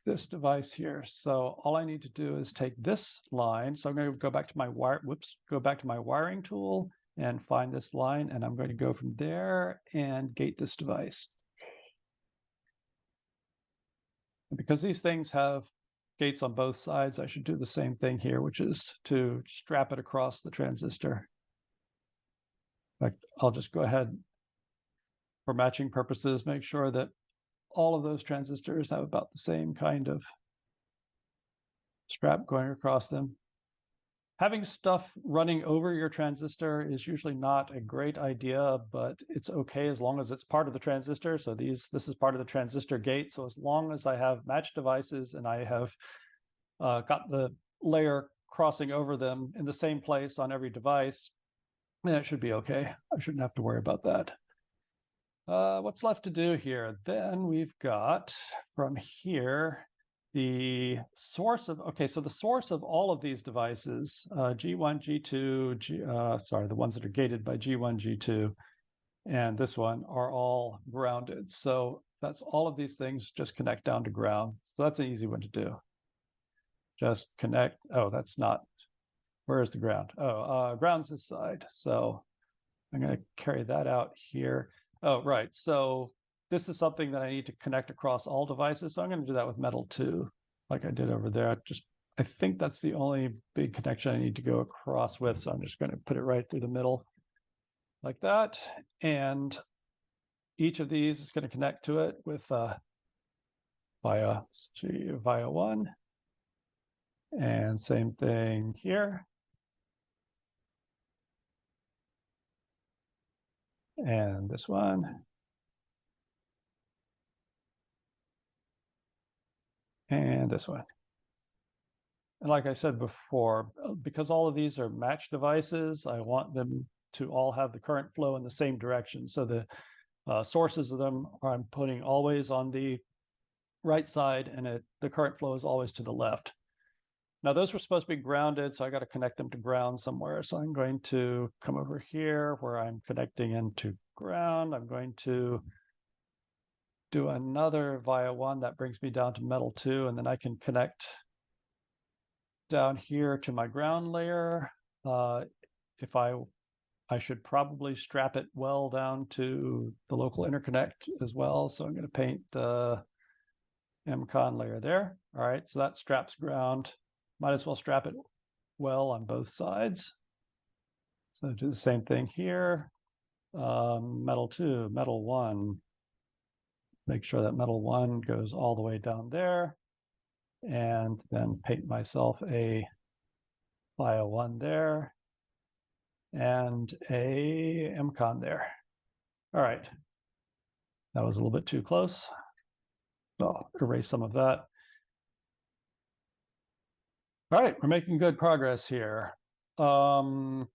this device here. So all I need to do is take this line. So I'm going to go back to my go back to my wiring tool and find this line, and I'm going to go from there and gate this device. And because these things have gates on both sides, I should do the same thing here, which is to strap it across the transistor. In fact, I'll just go ahead, for matching purposes, make sure that all of those transistors have about the same kind of strap going across them. Having stuff running over your transistor is usually not a great idea, but it's okay as long as it's part of the transistor. So this is part of the transistor gate. So as long as I have matched devices and I have got the layer crossing over them in the same place on every device, then it should be okay. I shouldn't have to worry about that. What's left to do here? Then we've got from here the source of, okay, so the source of all of these devices, G1, G2, sorry, the ones that are gated by G1, G2, and this one are all grounded. So that's all of these things just connect down to ground. So that's an easy one to do. Just connect, oh, that's not, where is the ground? Oh, ground's this side. So I'm gonna carry that out here. Oh, right. So this is something that I need to connect across all devices. So I'm going to do that with metal 2, like I did over there. I think that's the only big connection I need to go across with. So I'm just going to put it right through the middle like that. And each of these is going to connect to it with via 1. And same thing here. And this one. And this one. And like I said before, because all of these are matched devices, I want them to all have the current flow in the same direction. So the sources of them I'm putting always on the right side, and the current flow is always to the left. Now those were supposed to be grounded, so I got to connect them to ground somewhere. So I'm going to come over here where I'm connecting into ground. I'm going to do another via 1 that brings me down to metal 2, and then I can connect down here to my ground layer. If I should probably strap it well down to the local interconnect as well. So I'm going to paint the MCON layer there. All right, so that straps ground. Might as well strap it well on both sides. So do the same thing here. Metal 2, metal 1. Make sure that metal 1 goes all the way down there, and then paint myself a bio 1 there and a MCON there. All right. That was a little bit too close. So erase some of that. All right, we're making good progress here. I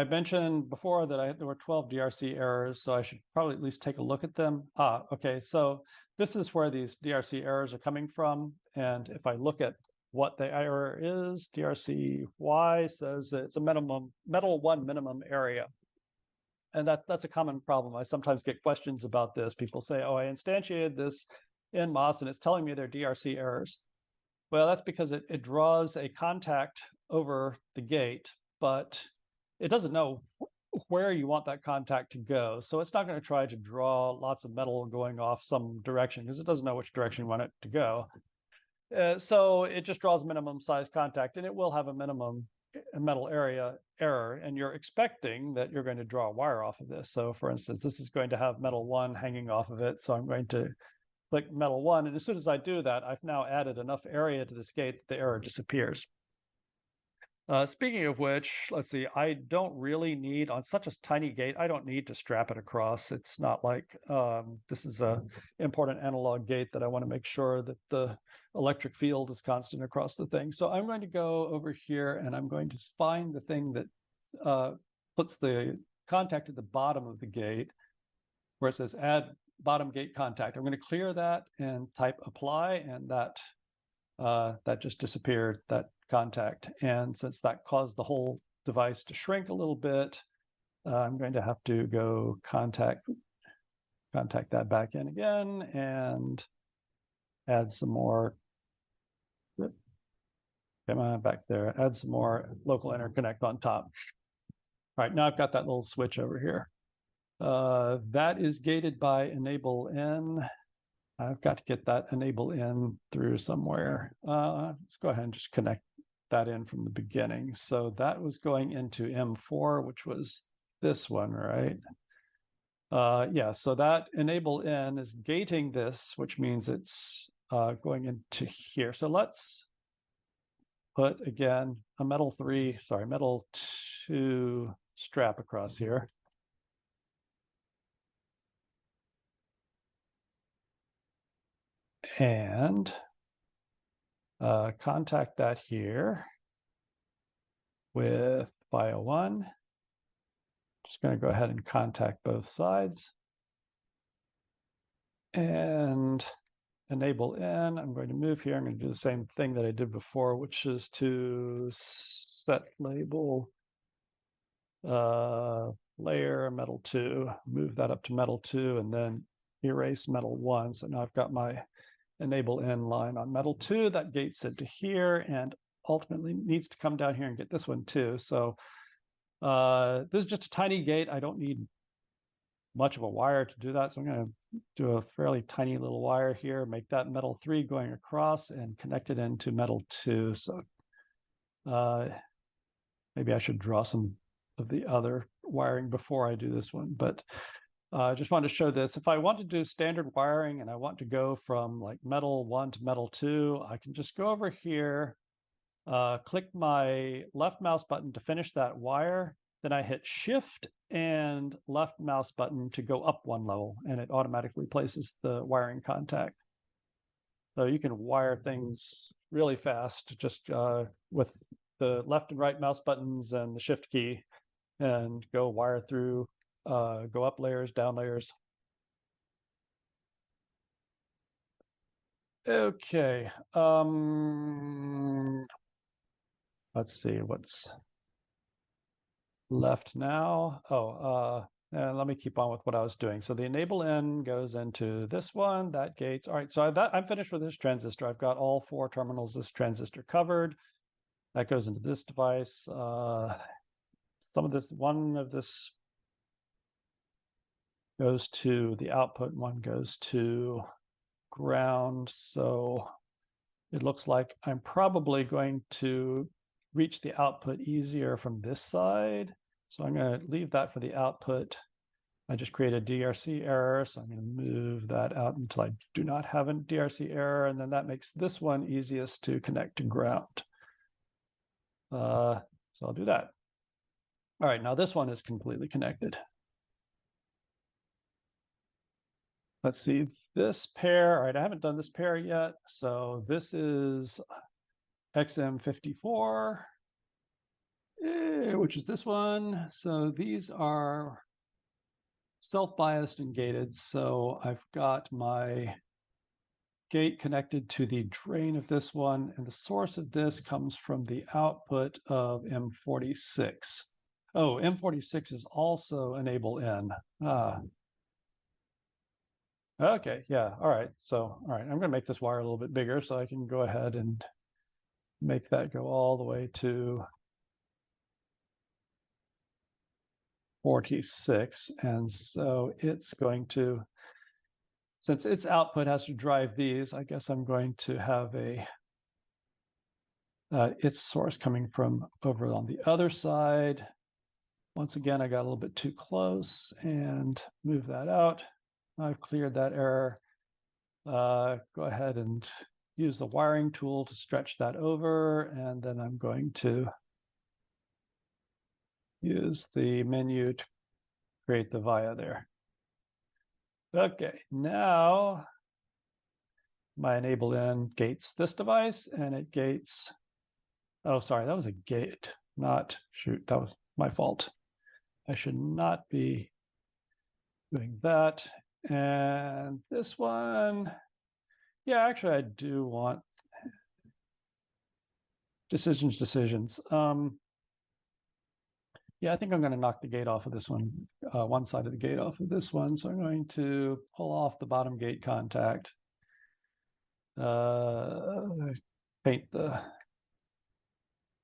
mentioned before that there were 12 DRC errors, so I should probably at least take a look at them. Okay, so this is where these DRC errors are coming from. And if I look at what the error is, DRC Y says that it's a metal 1 minimum area. And that's a common problem. I sometimes get questions about this. People say, oh, I instantiated this in MOS and it's telling me they're DRC errors. Well, that's because it draws a contact over the gate, but it doesn't know where you want that contact to go. So it's not going to try to draw lots of metal going off some direction because it doesn't know which direction you want it to go. So it just draws minimum size contact, and it will have a minimum metal area error, and you're expecting that you're going to draw a wire off of this. So for instance, this is going to have metal 1 hanging off of it. So I'm going to click metal 1, and as soon as I do that, I've now added enough area to this gate that the error disappears. Speaking of which, let's see, I don't really need, on such a tiny gate, I don't need to strap it across. It's not like this is a important analog gate that I want to make sure that the electric field is constant across the thing. So I'm going to go over here and I'm going to find the thing that puts the contact at the bottom of the gate where it says add bottom gate contact. I'm going to clear that and type apply, and that just disappeared, that contact. And since that caused the whole device to shrink a little bit, I'm going to have to go contact that back in again and add some more. Come on back there, add some more local interconnect on top. All right, now I've got that little switch over here. That is gated by enable N. I've got to get that enable in through somewhere. Let's go ahead and just connect that in from the beginning. So that was going into M4, which was this one, right? Yeah, so that enable in is gating this, which means it's going into here. So let's put, again, a metal 2 strap across here. And contact that here with bio 1. Just going to go ahead and contact both sides. And enable in. I'm going to move here. I'm going to do the same thing that I did before, which is to set label layer metal 2, move that up to metal 2, and then erase metal 1. So now I've got my enable in line on metal 2 that gates it to here, and ultimately needs to come down here and get this one too. So this is just a tiny gate. I don't need much of a wire to do that. So I'm going to do a fairly tiny little wire here, make that metal 3 going across and connect it into metal 2. So maybe I should draw some of the other wiring before I do this one, but I just wanted to show this. If I want to do standard wiring and I want to go from like metal 1 to metal 2, I can just go over here, click my left mouse button to finish that wire. Then I hit shift and left mouse button to go up one level, and it automatically places the wiring contact. So you can wire things really fast just with the left and right mouse buttons and the shift key, and go wire through, go up layers, down layers. Okay. Let's see what's left now. And let me keep on with what I was doing. So the enable in goes into this one, that gates. All right, so I'm finished with this transistor. I've got all 4 terminals this transistor covered. That goes into this device. One of this goes to the output, one goes to ground. So it looks like I'm probably going to reach the output easier from this side. So I'm going to leave that for the output. I just created a DRC error, so I'm going to move that out until I do not have a DRC error, and then that makes this one easiest to connect to ground. So I'll do that. All right, now this one is completely connected. Let's see, this pair, all right, I haven't done this pair yet. So this is XM54, which is this one. So these are self-biased and gated. So I've got my gate connected to the drain of this one, and the source of this comes from the output of M46. Oh, M46 is also enable N. Okay, yeah, all right. So, all right, I'm going to make this wire a little bit bigger so I can go ahead and make that go all the way to 46. And so it's going to, since its output has to drive these, I guess I'm going to have a its source coming from over on the other side. Once again, I got a little bit too close and move that out. I've cleared that error. Go ahead and use the wiring tool to stretch that over, and then I'm going to use the menu to create the via there. Okay, now my enable N gates this device, and it gates, oh, sorry, that was a gate, not, shoot, that was my fault. I should not be doing that. And this one, yeah, actually I do want decisions. Yeah, I think I'm going to knock the gate off of this one, one side of the gate off of this one. So I'm going to pull off the bottom gate contact, paint the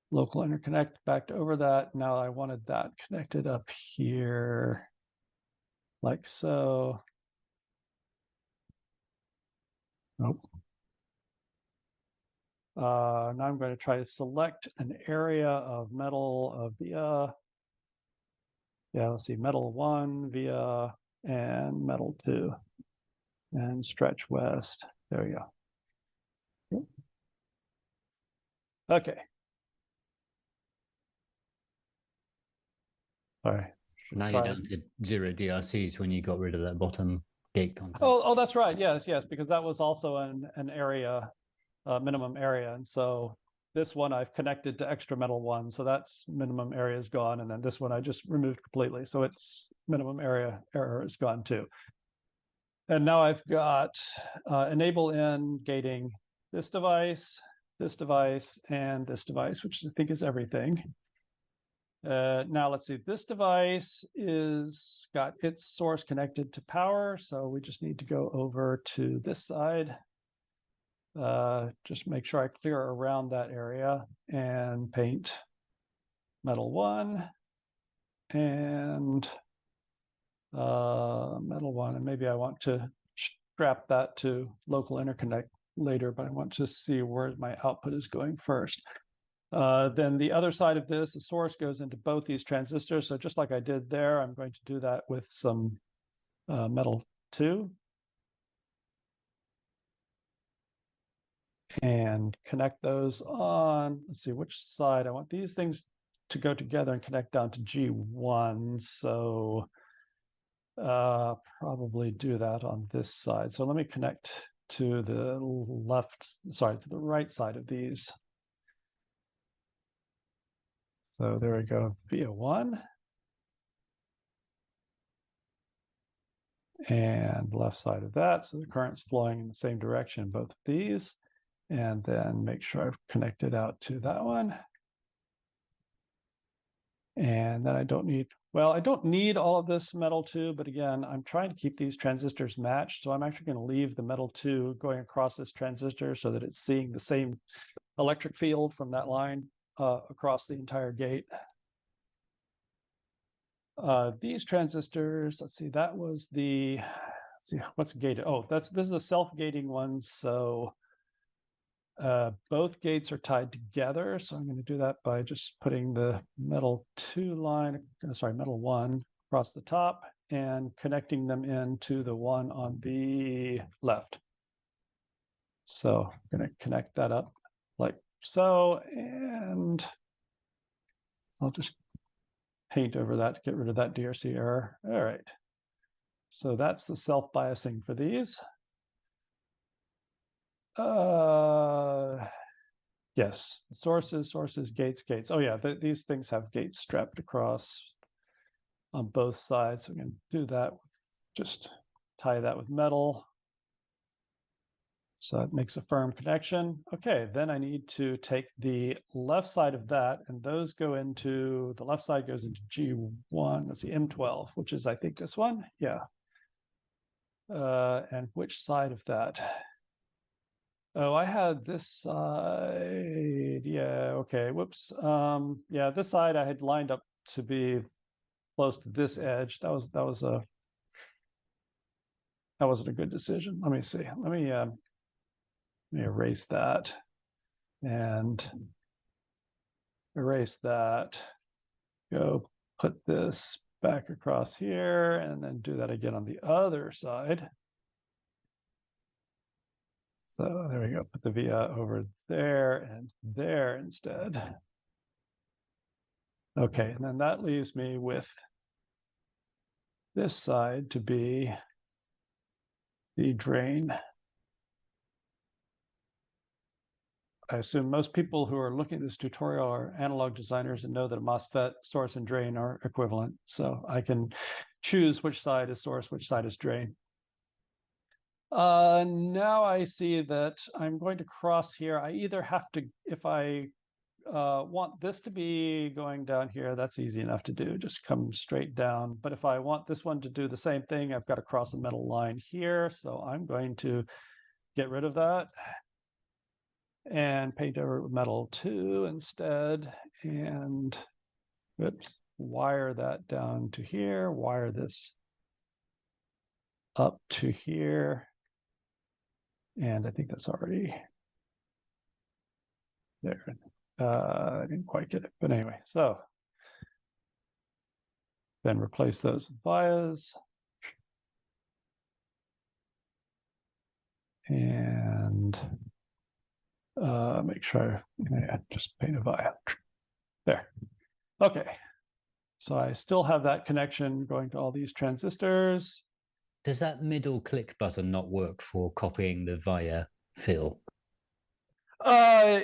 local interconnect back over that. Now I wanted that connected up here like so. Nope. Now I'm going to try to select an area of metal via, yeah, let's see, metal 1 via and metal 2 and stretch west. There we go. Okay. Sorry. Now you're down to 0 DRCs when you got rid of that bottom gate contact. Oh, that's right. Yes, because that was also an area, minimum area. And so this one I've connected to extra metal 1. So that's minimum area is gone. And then this one I just removed completely. So it's minimum area error is gone too. And now I've got enable N gating this device, and this device, which I think is everything. Now let's see, this device is got its source connected to power. So we just need to go over to this side. Just make sure I clear around that area and paint metal 1 and metal 1. And maybe I want to strap that to local interconnect later, but I want to see where my output is going first. Then the other side of this, the source goes into both these transistors. So just like I did there, I'm going to do that with some metal 2. And connect those on, let's see which side. I want these things to go together and connect down to G1. So probably do that on this side. So let me connect to the to the right side of these. So there we go, via 1. And left side of that. So the current's flowing in the same direction in both of these. And then make sure I've connected out to that one. And then I don't need all of this metal 2, but again, I'm trying to keep these transistors matched. So I'm actually going to leave the metal 2 going across this transistor so that it's seeing the same electric field from that line across the entire gate. These transistors, let's see, that was the, let's see, what's gated? Oh, this is a self-gating one. So both gates are tied together. So I'm going to do that by just putting the metal 1 across the top and connecting them into the one on the left. So I'm going to connect that up like so, and I'll just paint over that to get rid of that DRC error. All right. So that's the self-biasing for these. Yes, sources, gates. Oh yeah, these things have gates strapped across on both sides. So we can do that. Just tie that with metal. So that makes a firm connection. Okay, then I need to take the left side of that, and those go into, the left side goes into G1, let's see, M12, which is, I think, this one. Yeah. And which side of that? Oh, I had this side. Yeah, okay, whoops. Yeah, this side I had lined up to be close to this edge. That wasn't a good decision. Let me see. Let me erase that and erase that. Go put this back across here and then do that again on the other side. So there we go. Put the via over there and there instead. Okay, and then that leaves me with this side to be the drain. I assume most people who are looking at this tutorial are analog designers and know that a MOSFET source and drain are equivalent. So I can choose which side is source, which side is drain. Now I see that I'm going to cross here. I either have to, if I want this to be going down here, that's easy enough to do, just come straight down. But if I want this one to do the same thing, I've got to cross a metal line here. So I'm going to get rid of that and paint over with metal 2 instead, and wire that down to here, wire this up to here. And I think that's already there. I didn't quite get it, but anyway, so then replace those with vias. And make sure I just paint a via. There. Okay. So I still have that connection going to all these transistors. Does that middle click button not work for copying the via fill?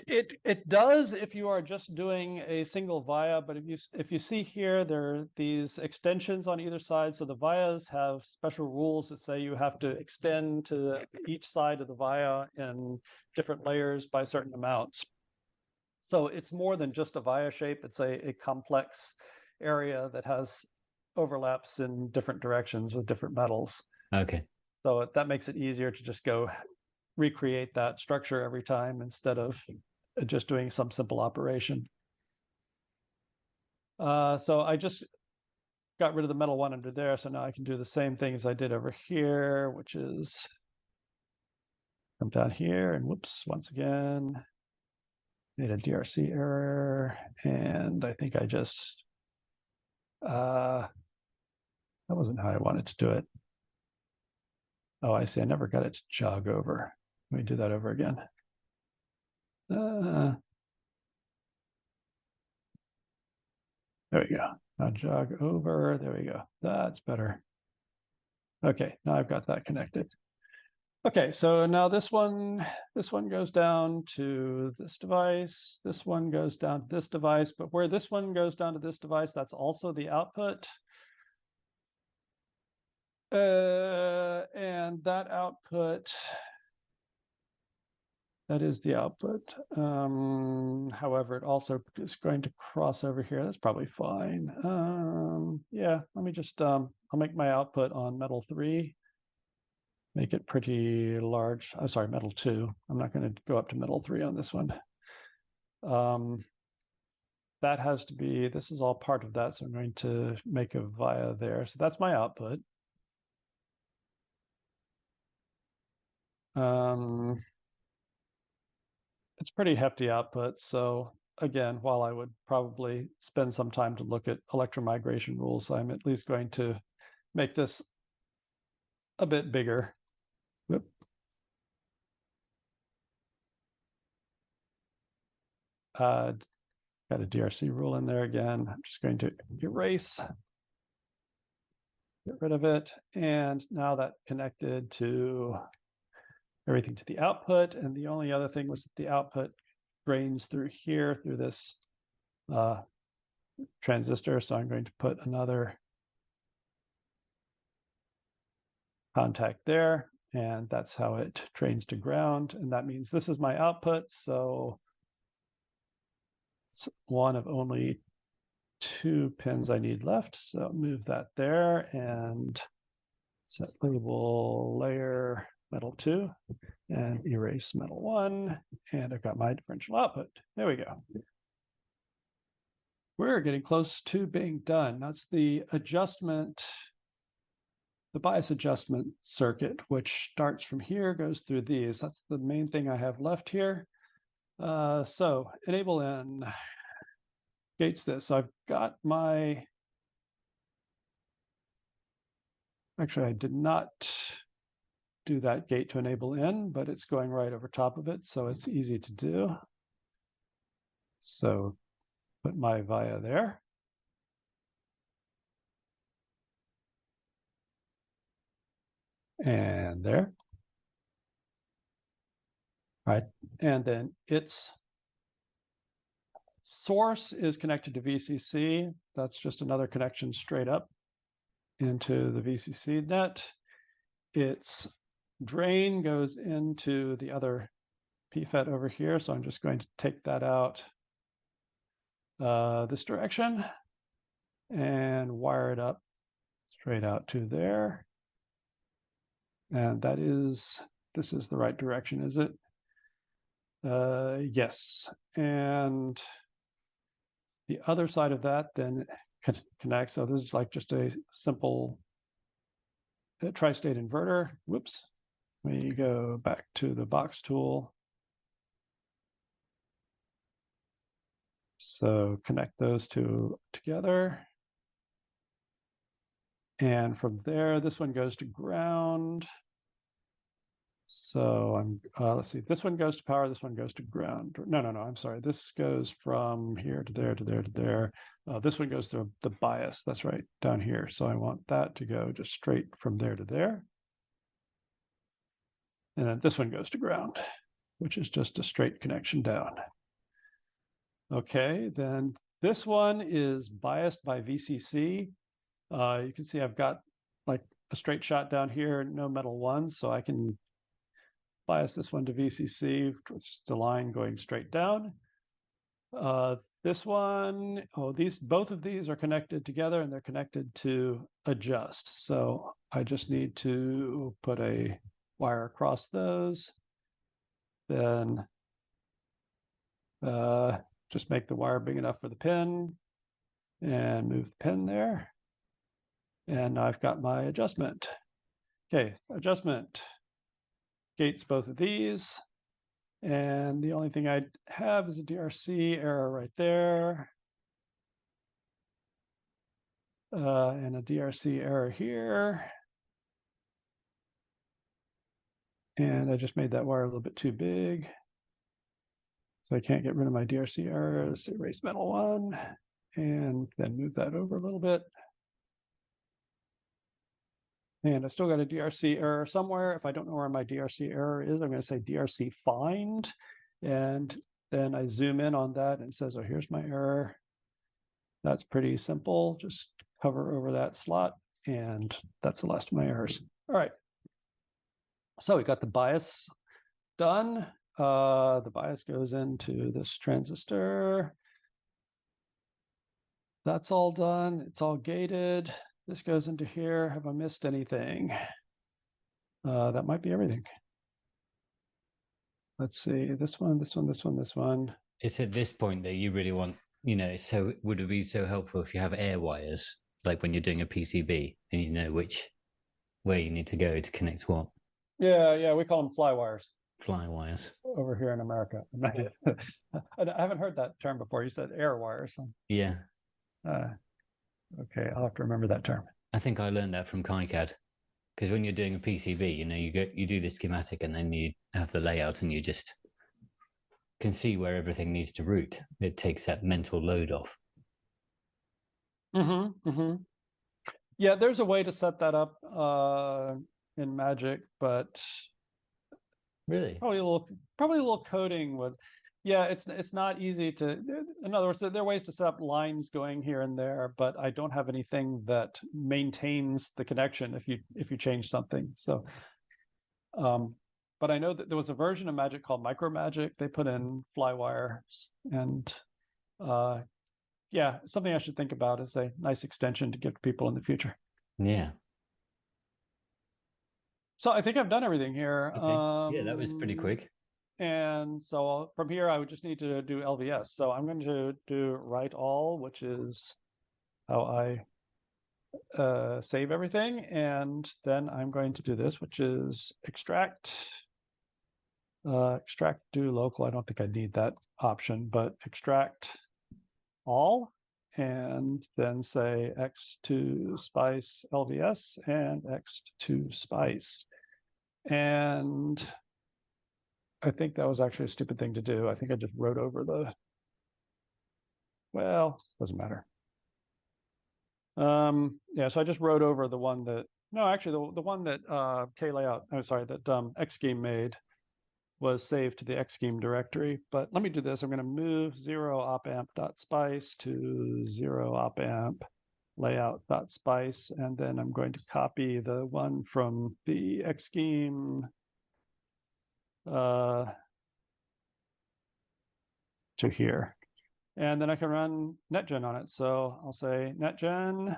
It does if you are just doing a single via, but if you see here, there are these extensions on either side. So the vias have special rules that say you have to extend to each side of the via in different layers by certain amounts. So it's more than just a via shape. It's a complex area that has overlaps in different directions with different metals. Okay. So that makes it easier to just go recreate that structure every time instead of just doing some simple operation. So I just got rid of the metal one under there. So now I can do the same thing as I did over here, which is come down here and whoops, once again, made a DRC error. And I think I just, that wasn't how I wanted to do it. Oh, I see. I never got it to jog over. Let me do that over again. There we go. Now jog over. There we go. That's better. Okay, now I've got that connected. Okay, so now this one goes down to this device. This one goes down to this device. But where this one goes down to this device, that's also the output. And that output, that is the output. However, it also is going to cross over here. That's probably fine. Yeah, let me just, I'll make my output on metal 3. Make it pretty large. I'm sorry, metal 2. I'm not going to go up to metal 3 on this one. That has to be, this is all part of that. So I'm going to make a via there. So that's my output. it's pretty hefty output. So again, while I would probably spend some time to look at electromigration rules, I'm at least going to make this a bit bigger. Whoop. Got a DRC rule in there again. I'm just going to erase, get rid of it. And now that connected to everything to the output. And the only other thing was that the output drains through here, through this transistor. So I'm going to put another contact there. And that's how it drains to ground. And that means this is my output. So it's one of only 2 pins I need left. So move that there and set label layer metal 2 and erase metal 1. And I've got my differential output. There we go. We're getting close to being done. That's the adjustment, the bias adjustment circuit, which starts from here, goes through these. That's the main thing I have left here. So enable in gates this. I've got my, actually I did not do that gate to enable in, but it's going right over top of it, so it's easy to do. So put my via there. And there. All right, and then its source is connected to VCC. That's just another connection straight up into the VCC net. Its drain goes into the other PFET over here, so I'm just going to take that out this direction and wire it up straight out to there. And that is, this is the right direction, is it? Yes. And the other side of that then connects. So this is like just a simple tri-state inverter. Whoops. We go back to the box tool. So connect those two together. And from there, this one goes to ground. So I'm, let's see, this one goes to power, this one goes to ground. No, I'm sorry. This goes from here to there, to there, to there. This one goes through the bias, that's right, down here. So I want that to go just straight from there to there. And then this one goes to ground, which is just a straight connection down. Okay, then this one is biased by VCC. You can see I've got like a straight shot down here, no metal 1, so I can bias this one to VCC, which is the line going straight down. This one, both of these are connected together and they're connected to adjust. So I just need to put a wire across those. Then just make the wire big enough for the pin and move the pin there. And I've got my adjustment. Okay, adjustment gates both of these. And the only thing I have is a DRC error right there. And a DRC error here. And I just made that wire a little bit too big. So I can't get rid of my DRC errors. Erase metal 1 and then move that over a little bit. And I still got a DRC error somewhere. If I don't know where my DRC error is, I'm going to say DRC find. And then I zoom in on that and it says, oh, here's my error. That's pretty simple. Just hover over that slot. And that's the last of my errors. All right. So we got the bias done. The bias goes into this transistor. That's all done. It's all gated. This goes into here. Have I missed anything? That might be everything. Let's see. This one, this one, this one, this one. It's at this point that you really want, you know, so would it be so helpful if you have air wires, like when you're doing a PCB and you know which way you need to go to connect what? Yeah, we call them fly wires. Fly wires. over here in America. I haven't heard that term before. You said air wires. Yeah. Okay, I'll have to remember that term. I think I learned that from KiCad. Because when you're doing a PCB, you do the schematic and then you have the layout and you just can see where everything needs to route. It takes that mental load off. Yeah, there's a way to set that up in Magic, but Really? probably a little coding would. Yeah, it's not easy to. In other words, there are ways to set up lines going here and there, but I don't have anything that maintains the connection if you change something. So, but I know that there was a version of Magic called Micro Magic. They put in fly wires, and yeah, something I should think about as a nice extension to give to people in the future. Yeah. So I think I've done everything here. Okay. Yeah, that was pretty quick. And so from here, I would just need to do LVS. So I'm going to do write all, which is how I save everything. And then I'm going to do this, which is extract. Extract do local. I don't think I need that option, but extract all. And then say x to spice LVS and x to spice. And I think that was actually a stupid thing to do. I think I just wrote over well, doesn't matter. Yeah, so I just wrote over the one that, no, actually the one that that xschem made was saved to the xschem directory. But let me do this. I'm going to move 0 opamp.spice to 0 opamp layout.spice, and then I'm going to copy the one from the xschem to here. And then I can run netgen on it. So I'll say netgen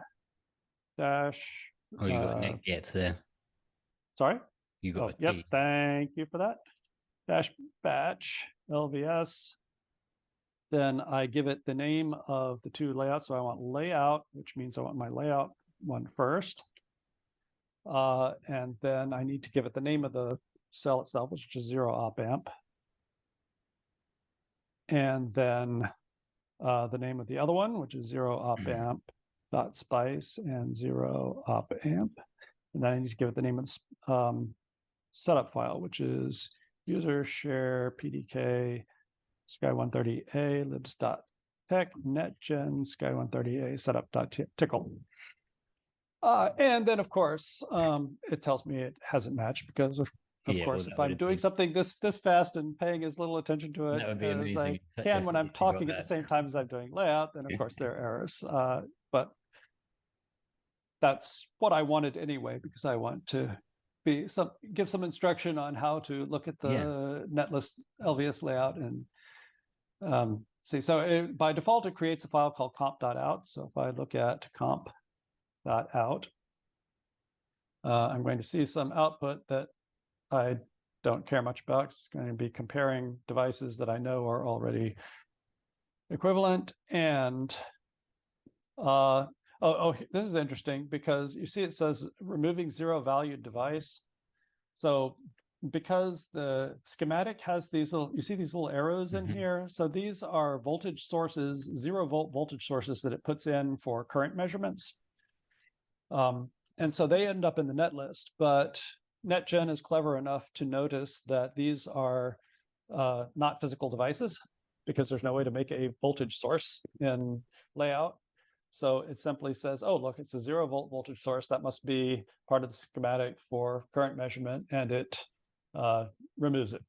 dash. Oh, you got netget there. Sorry? You got yep, thank you for that. Dash batch LVS. Then I give it the name of the two layouts. So I want layout, which means I want my layout one first. And then I need to give it the name of the cell itself, which is 0 opamp. And then the name of the other one, which is 0 opamp dot spice and 0 opamp. And then I need to give it the name of the setup file, which is user share pdk sky130a libs.tech netgen sky130a setup.tickle. And then, of course, it tells me it hasn't matched because of course, if I'm doing something this fast and paying as little attention to it as I can when I'm talking at the same time as I'm doing layout, then of course there are errors. But that's what I wanted anyway, because I want to give some instruction on how to look at the netlist LVS layout and see. So by default, it creates a file called comp.out. So if I look at comp.out, I'm going to see some output that I don't care much about. It's going to be comparing devices that I know are already equivalent. And this is interesting because you see it says removing 0 valued device. So because the schematic has these little, you see these little arrows in here. So these are voltage sources, 0 volt voltage sources that it puts in for current measurements. And so they end up in the netlist, but NetGen is clever enough to notice that these are not physical devices because there's no way to make a voltage source in layout. So it simply says, oh, look, it's a 0 volt voltage source. That must be part of the schematic for current measurement, and it removes it.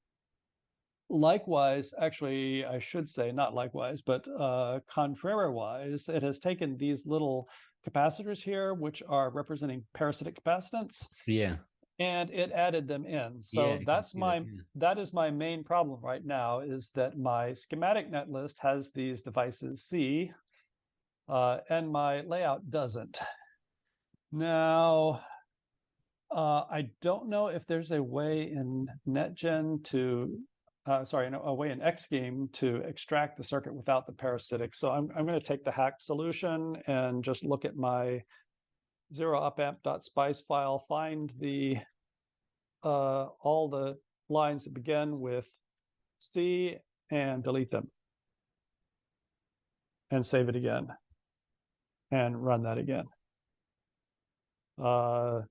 Likewise, actually, I should say not likewise, but contrariwise, it has taken these little capacitors here, which are representing parasitic capacitance. Yeah. And it added them in. So that is my main problem right now, is that my schematic netlist has these devices C, and my layout doesn't. Now, I don't know if there's a way in NetGen to, a way in xschem to extract the circuit without the parasitics. So I'm going to take the hacked solution and just look at my 0 opamp.spice file, find the all the lines that begin with C and delete them. And save it again. And run that again. So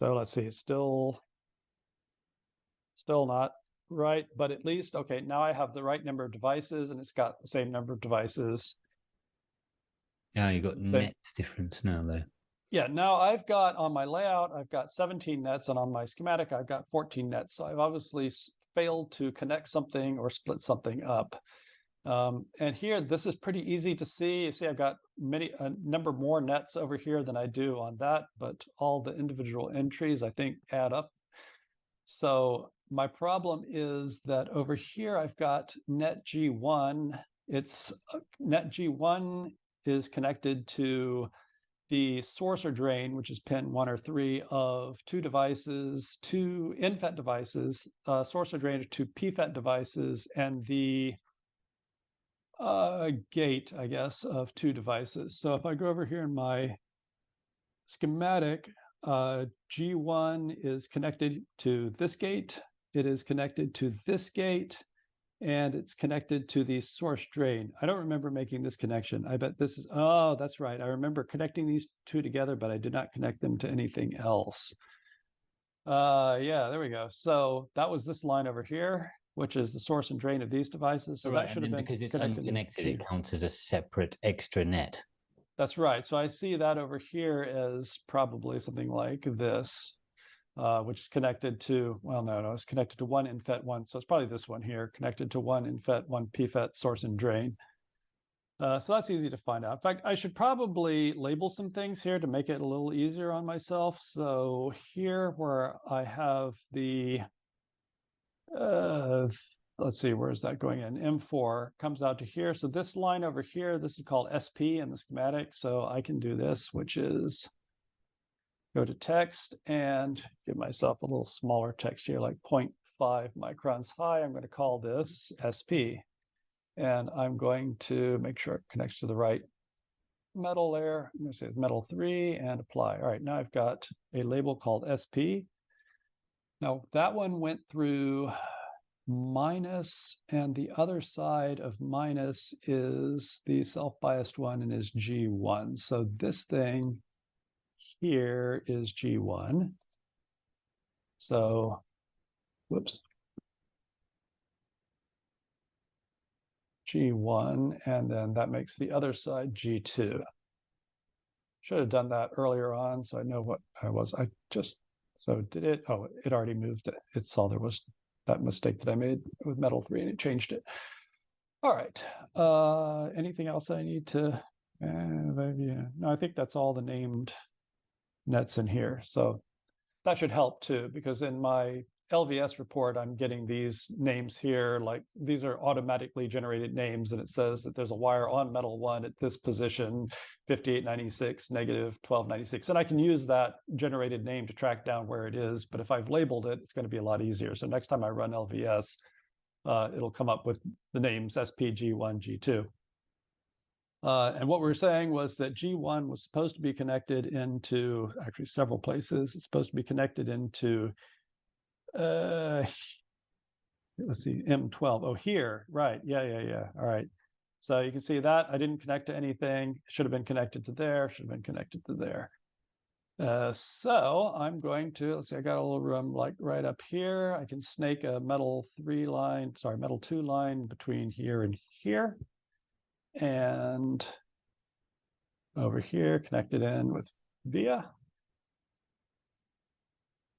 let's see, it's still not right, but at least, okay, now I have the right number of devices and it's got the same number of devices. Yeah, you got nets difference now though. Yeah, now I've got on my layout, I've got 17 nets, and on my schematic, I've got 14 nets. So I've obviously failed to connect something or split something up. And here, this is pretty easy to see. You see, I've got a number more nets over here than I do on that, but all the individual entries, I think, add up. So my problem is that over here, I've got net G1. It's net G1 is connected to the source or drain, which is pin 1 or 3 of two devices, two InFET devices, source or drain of two PFET devices, and the gate, I guess, of two devices. So if I go over here in my schematic, G1 is connected to this gate, it is connected to this gate, and it's connected to the source drain. I don't remember making this connection. I bet this is, oh, that's right. I remember connecting these two together, but I did not connect them to anything else. Yeah, there we go. So that was this line over here, which is the source and drain of these devices. So right, that should have been because it's connected. unconnected, it counts as a separate extra net. That's right. So I see that over here as probably something like this. Which is connected to, well, no, it's connected to one InFET one. So it's probably this one here, connected to one InFET, one PFET source and drain. So that's easy to find out. In fact, I should probably label some things here to make it a little easier on myself. So here where I have the, let's see, where is that going in? M4 comes out to here. So this line over here, this is called SP in the schematic. So I can do this, which is go to text and give myself a little smaller text here, like 0.5 microns high. I'm going to call this SP. And I'm going to make sure it connects to the right metal there. I'm going to say it's metal 3 and apply. All right, now I've got a label called SP. Now that one went through minus, and the other side of minus is the self-biased one and is G1. So this thing here is G1. So, whoops. G1, and then that makes the other side G2. Should have done that earlier on, so I know what I was. So did it? Oh, it already moved it. It saw there was that mistake that I made with metal 3, and it changed it. All right. Anything else I need to? No, I think that's all the named nets in here. So that should help too, because in my LVS report, I'm getting these names here, like these are automatically generated names, and it says that there's a wire on metal 1 at this position, 5896, negative 1296. And I can use that generated name to track down where it is, but if I've labeled it, it's going to be a lot easier. So next time I run LVS, it'll come up with the names SP, G1, G2. And what we were saying was that G1 was supposed to be connected into, actually several places. It's supposed to be connected into, let's see, M12. Oh, here, right. Yeah. All right. So you can see that I didn't connect to anything. It should have been connected to there, should have been connected to there. So I'm going to, let's see, I got a little room like right up here. I can snake a metal 2 line between here and here. And over here, connected in with via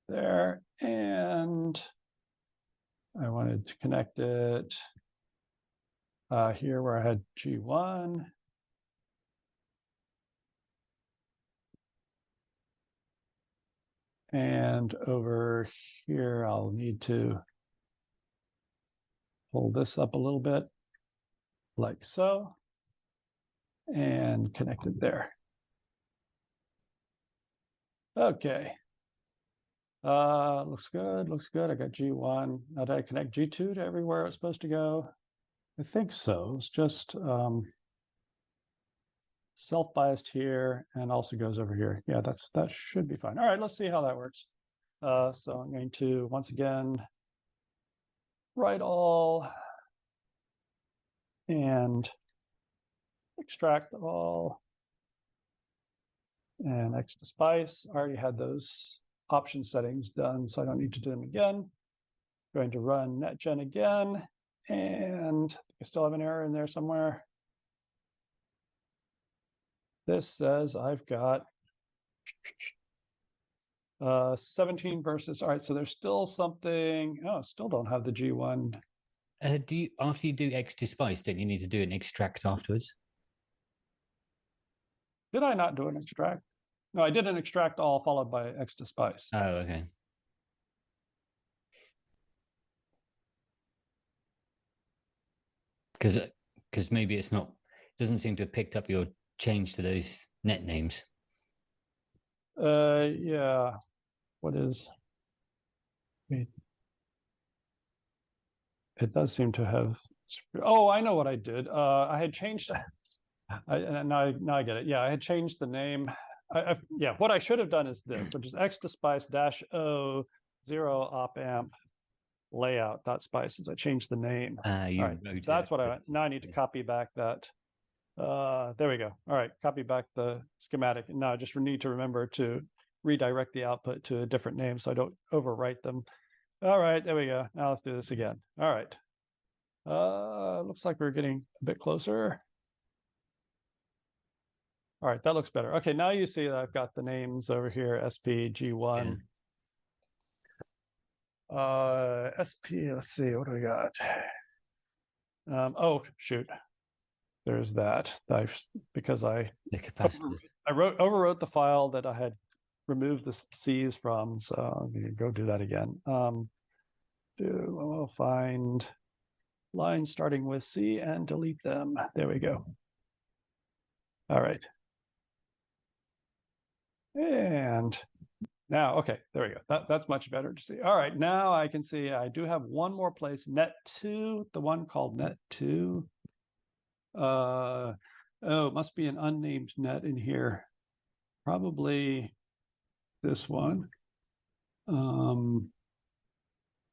there. And I wanted to connect it here where I had G1. And over here, I'll need to pull this up a little bit like so, and connect it there. Okay. Looks good. I got G1. Now did I connect G2 to everywhere it's supposed to go? I think so. It's just self-biased here and also goes over here. Yeah, that should be fine. All right, let's see how that works. So I'm going to, once again, write all and extract all and X to spice. I already had those option settings done, so I don't need to do them again. Going to run netgen again, and I still have an error in there somewhere. This says I've got 17 versus, all right, so there's still something. Oh, still don't have the G1. Do you, after you do X to spice, don't you need to do an extract afterwards? Did I not do an extract? No, I did an extract all followed by X to spice. Oh, okay. Because maybe it's not, it doesn't seem to have picked up your change to those net names. Yeah. What is? Wait. It does seem to have. Oh, I know what I did. I had changed. Now I get it. Yeah, I had changed the name. Yeah, what I should have done is this, which is X to spice dash O 0 op amp layout dot spices. I changed the name. You All right, wrote that's it. what I now I need to copy back that. There we go. All right, copy back the schematic. And now I just need to remember to redirect the output to a different name so I don't overwrite them. All right, there we go. Now let's do this again. All right. Looks like we're getting a bit closer. All right, that looks better. Okay, now you see that I've got the names over here, SP, G1. Yeah. SP, let's see, what do we got? Oh, shoot. There's that. Because I overwrote the file that I had removed the C's from, so I'm gonna go do that again. We'll find lines starting with C and delete them. There we go. All right. And now, okay, there we go. That's much better to see. All right, now I can see I do have one more place, net2, the one called net2. Oh, it must be an unnamed net in here. Probably this one.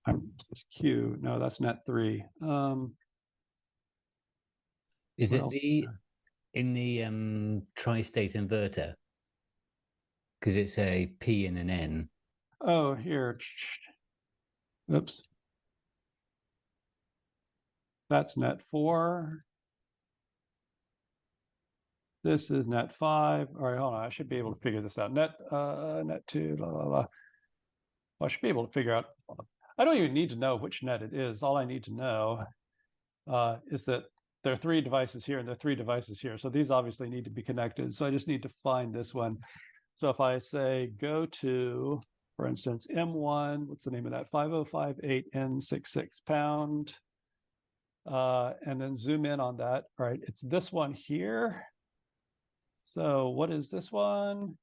It's Q. No, that's net3. Is it in the tri-state inverter? Because it's a P and an N. Oh, here. Oops. That's net4. This is net5. All right, hold on. I should be able to figure this out. Net2, blah, blah, blah. Well, I should be able to figure out. I don't even need to know which net it is. All I need to know is that there are 3 devices here and there are 3 devices here. So these obviously need to be connected. So I just need to find this one. So if I say go to, for instance, M1, what's the name of that? 5058N66 pound. And then zoom in on that. All right, it's this one here. So what is this one?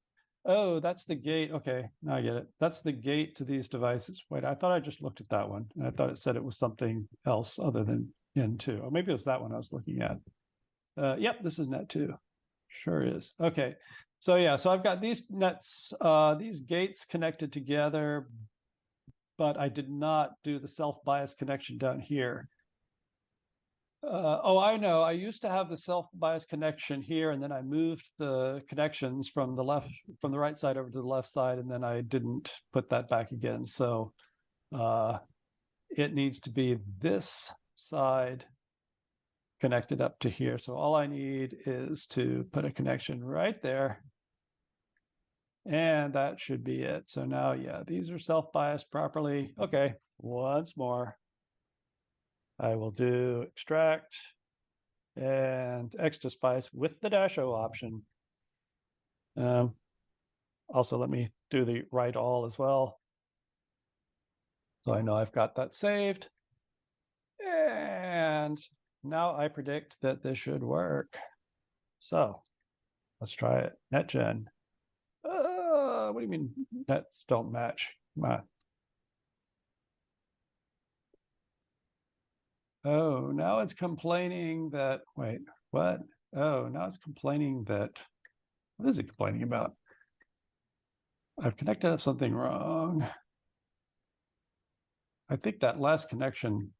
Oh, that's the gate. Okay, now I get it. That's the gate to these devices. Wait, I thought I just looked at that one. And I thought it said it was something else other than N2. Or maybe it was that one I was looking at. Yep, this is net2. Sure is. Okay, so yeah, so I've got these nets, these gates connected together, but I did not do the self-bias connection down here. Oh, I know. I used to have the self-bias connection here, and then I moved the connections from the right side over to the left side, and then I didn't put that back again. So it needs to be this side connected up to here. So all I need is to put a connection right there. And that should be it. So now, yeah, these are self-biased properly. Okay, once more. I will do extract and X to spice with the -O option. Also, let me do the write all as well. So I know I've got that saved. And now I predict that this should work. So let's try it. Netgen. What do you mean nets don't match? Come on. Oh, now it's complaining that, wait, what? Oh, now it's complaining that, what is it complaining about? I've connected up something wrong. I think that last connection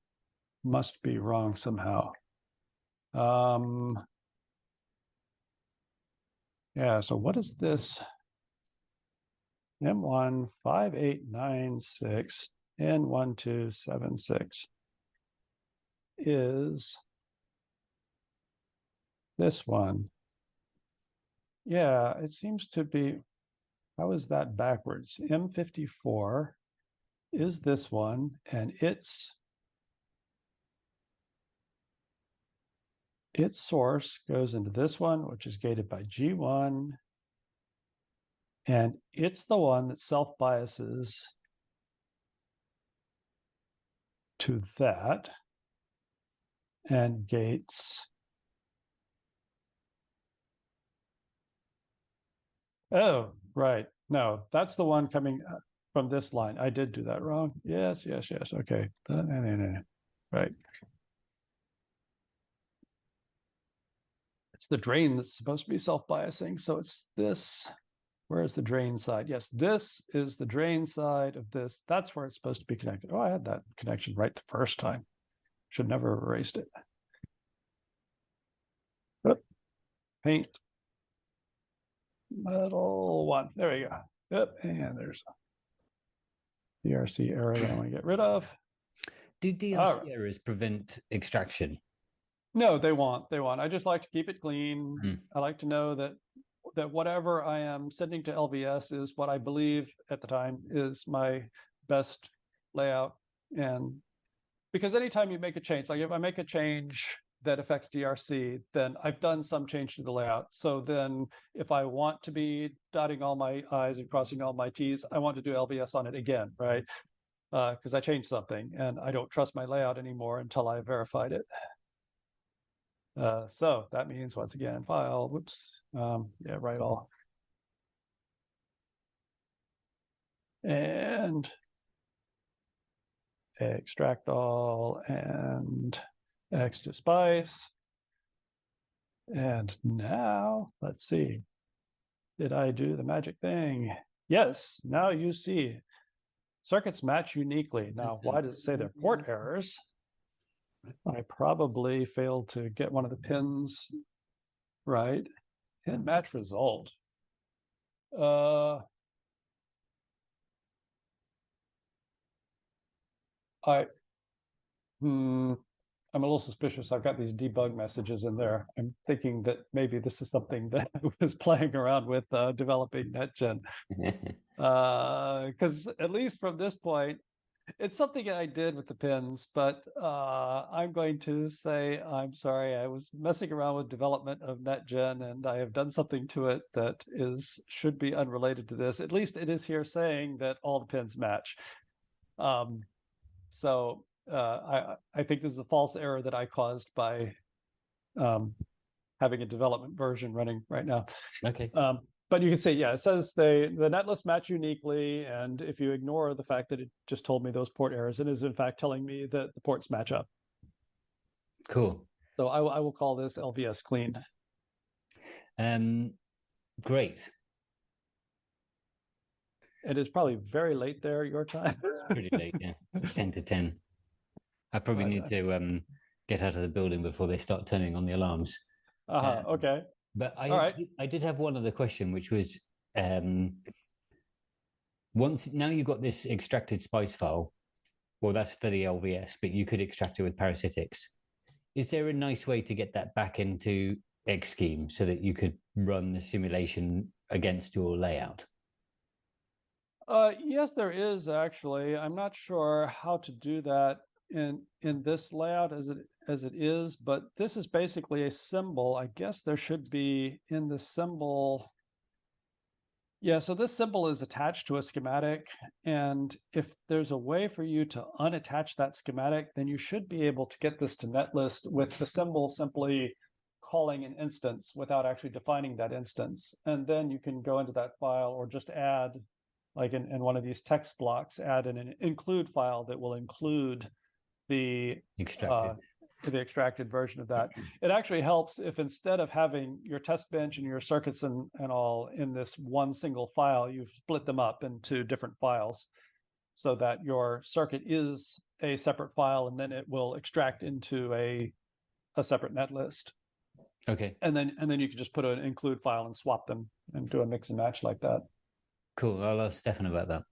must be wrong somehow. Yeah, so what is this? M1 5896 N1276 is this one. Yeah, it seems to be, how is that backwards? M54 is this one, and its source goes into this one, which is gated by G1, and it's the one that self-biases to that and gates. Oh, right. No, that's the one coming from this line. I did do that wrong. Yes. Okay. Right. It's the drain that's supposed to be self-biasing. So it's this. Where is the drain side? Yes, this is the drain side of this. That's where it's supposed to be connected. Oh, I had that connection right the first time. Should never have erased it. Paint. Metal 1. There we go. Yep, and there's a DRC error that I want to get rid of. Do DRC errors prevent extraction? No, they won't. I just like to keep it clean. I like to know that whatever I am sending to LVS is what I believe at the time is my best layout. And because anytime you make a change, like if I make a change that affects DRC, then I've done some change to the layout. So then if I want to be dotting all my I's and crossing all my T's, I want to do LVS on it again, right? Because I changed something and I don't trust my layout anymore until I verified it. So that means, once again, file, whoops, yeah, write all. And extract all and X to spice. And now, let's see, did I do the magic thing? Yes, now you see circuits match uniquely. Now, why does it say they're port errors? I probably failed to get one of the pins right. Pin match result. I'm a little suspicious. I've got these debug messages in there. I'm thinking that maybe this is something that I was playing around with developing netgen. Because at least from this point, it's something I did with the pins, but I'm going to say, I'm sorry, I was messing around with development of netgen and I have done something to it that should be unrelated to this. At least it is here saying that all the pins match. So I think this is a false error that I caused by having a development version running right now. Okay. But you can see, yeah, it says the netlist match uniquely, and if you ignore the fact that it just told me those port errors, it is in fact telling me that the ports match up. Cool. So I will call this LVS clean. Great. It is probably very late there, your time. It's pretty late, yeah. It's 10 to 10. I probably need to get out of the building before they start turning on the alarms. Okay. But I did have one other question, which was once now you've got this extracted spice file, well, that's for the LVS, but you could extract it with parasitics. Is there a nice way to get that back into xschem so that you could run the simulation against your layout? Yes, there is actually. I'm not sure how to do that in this layout as it is, but this is basically a symbol. I guess there should be in the symbol. Yeah, so this symbol is attached to a schematic, and if there's a way for you to unattach that schematic, then you should be able to get this to netlist with the symbol simply calling an instance without actually defining that instance. And then you can go into that file or just add, like in one of these text blocks, add an include file that will include the extracted version of that. It actually helps if instead of having your test bench and your circuits and all in this one single file, you've split them up into different files so that your circuit is a separate file, and then it will extract into a separate netlist. Okay. And then you can just put an include file and swap them and do a mix and match like that. Cool. I'll ask Stefan about that.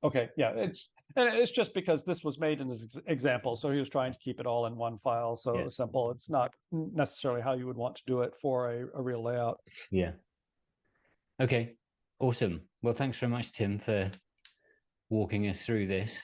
Okay, yeah, it's just because this was made in this example, so he was trying to keep it all in one file, so Yeah. it was simple. It's not necessarily how you would want to do it for a real layout. Yeah. Okay. Awesome. Well, thanks very much, Tim, for walking us through this.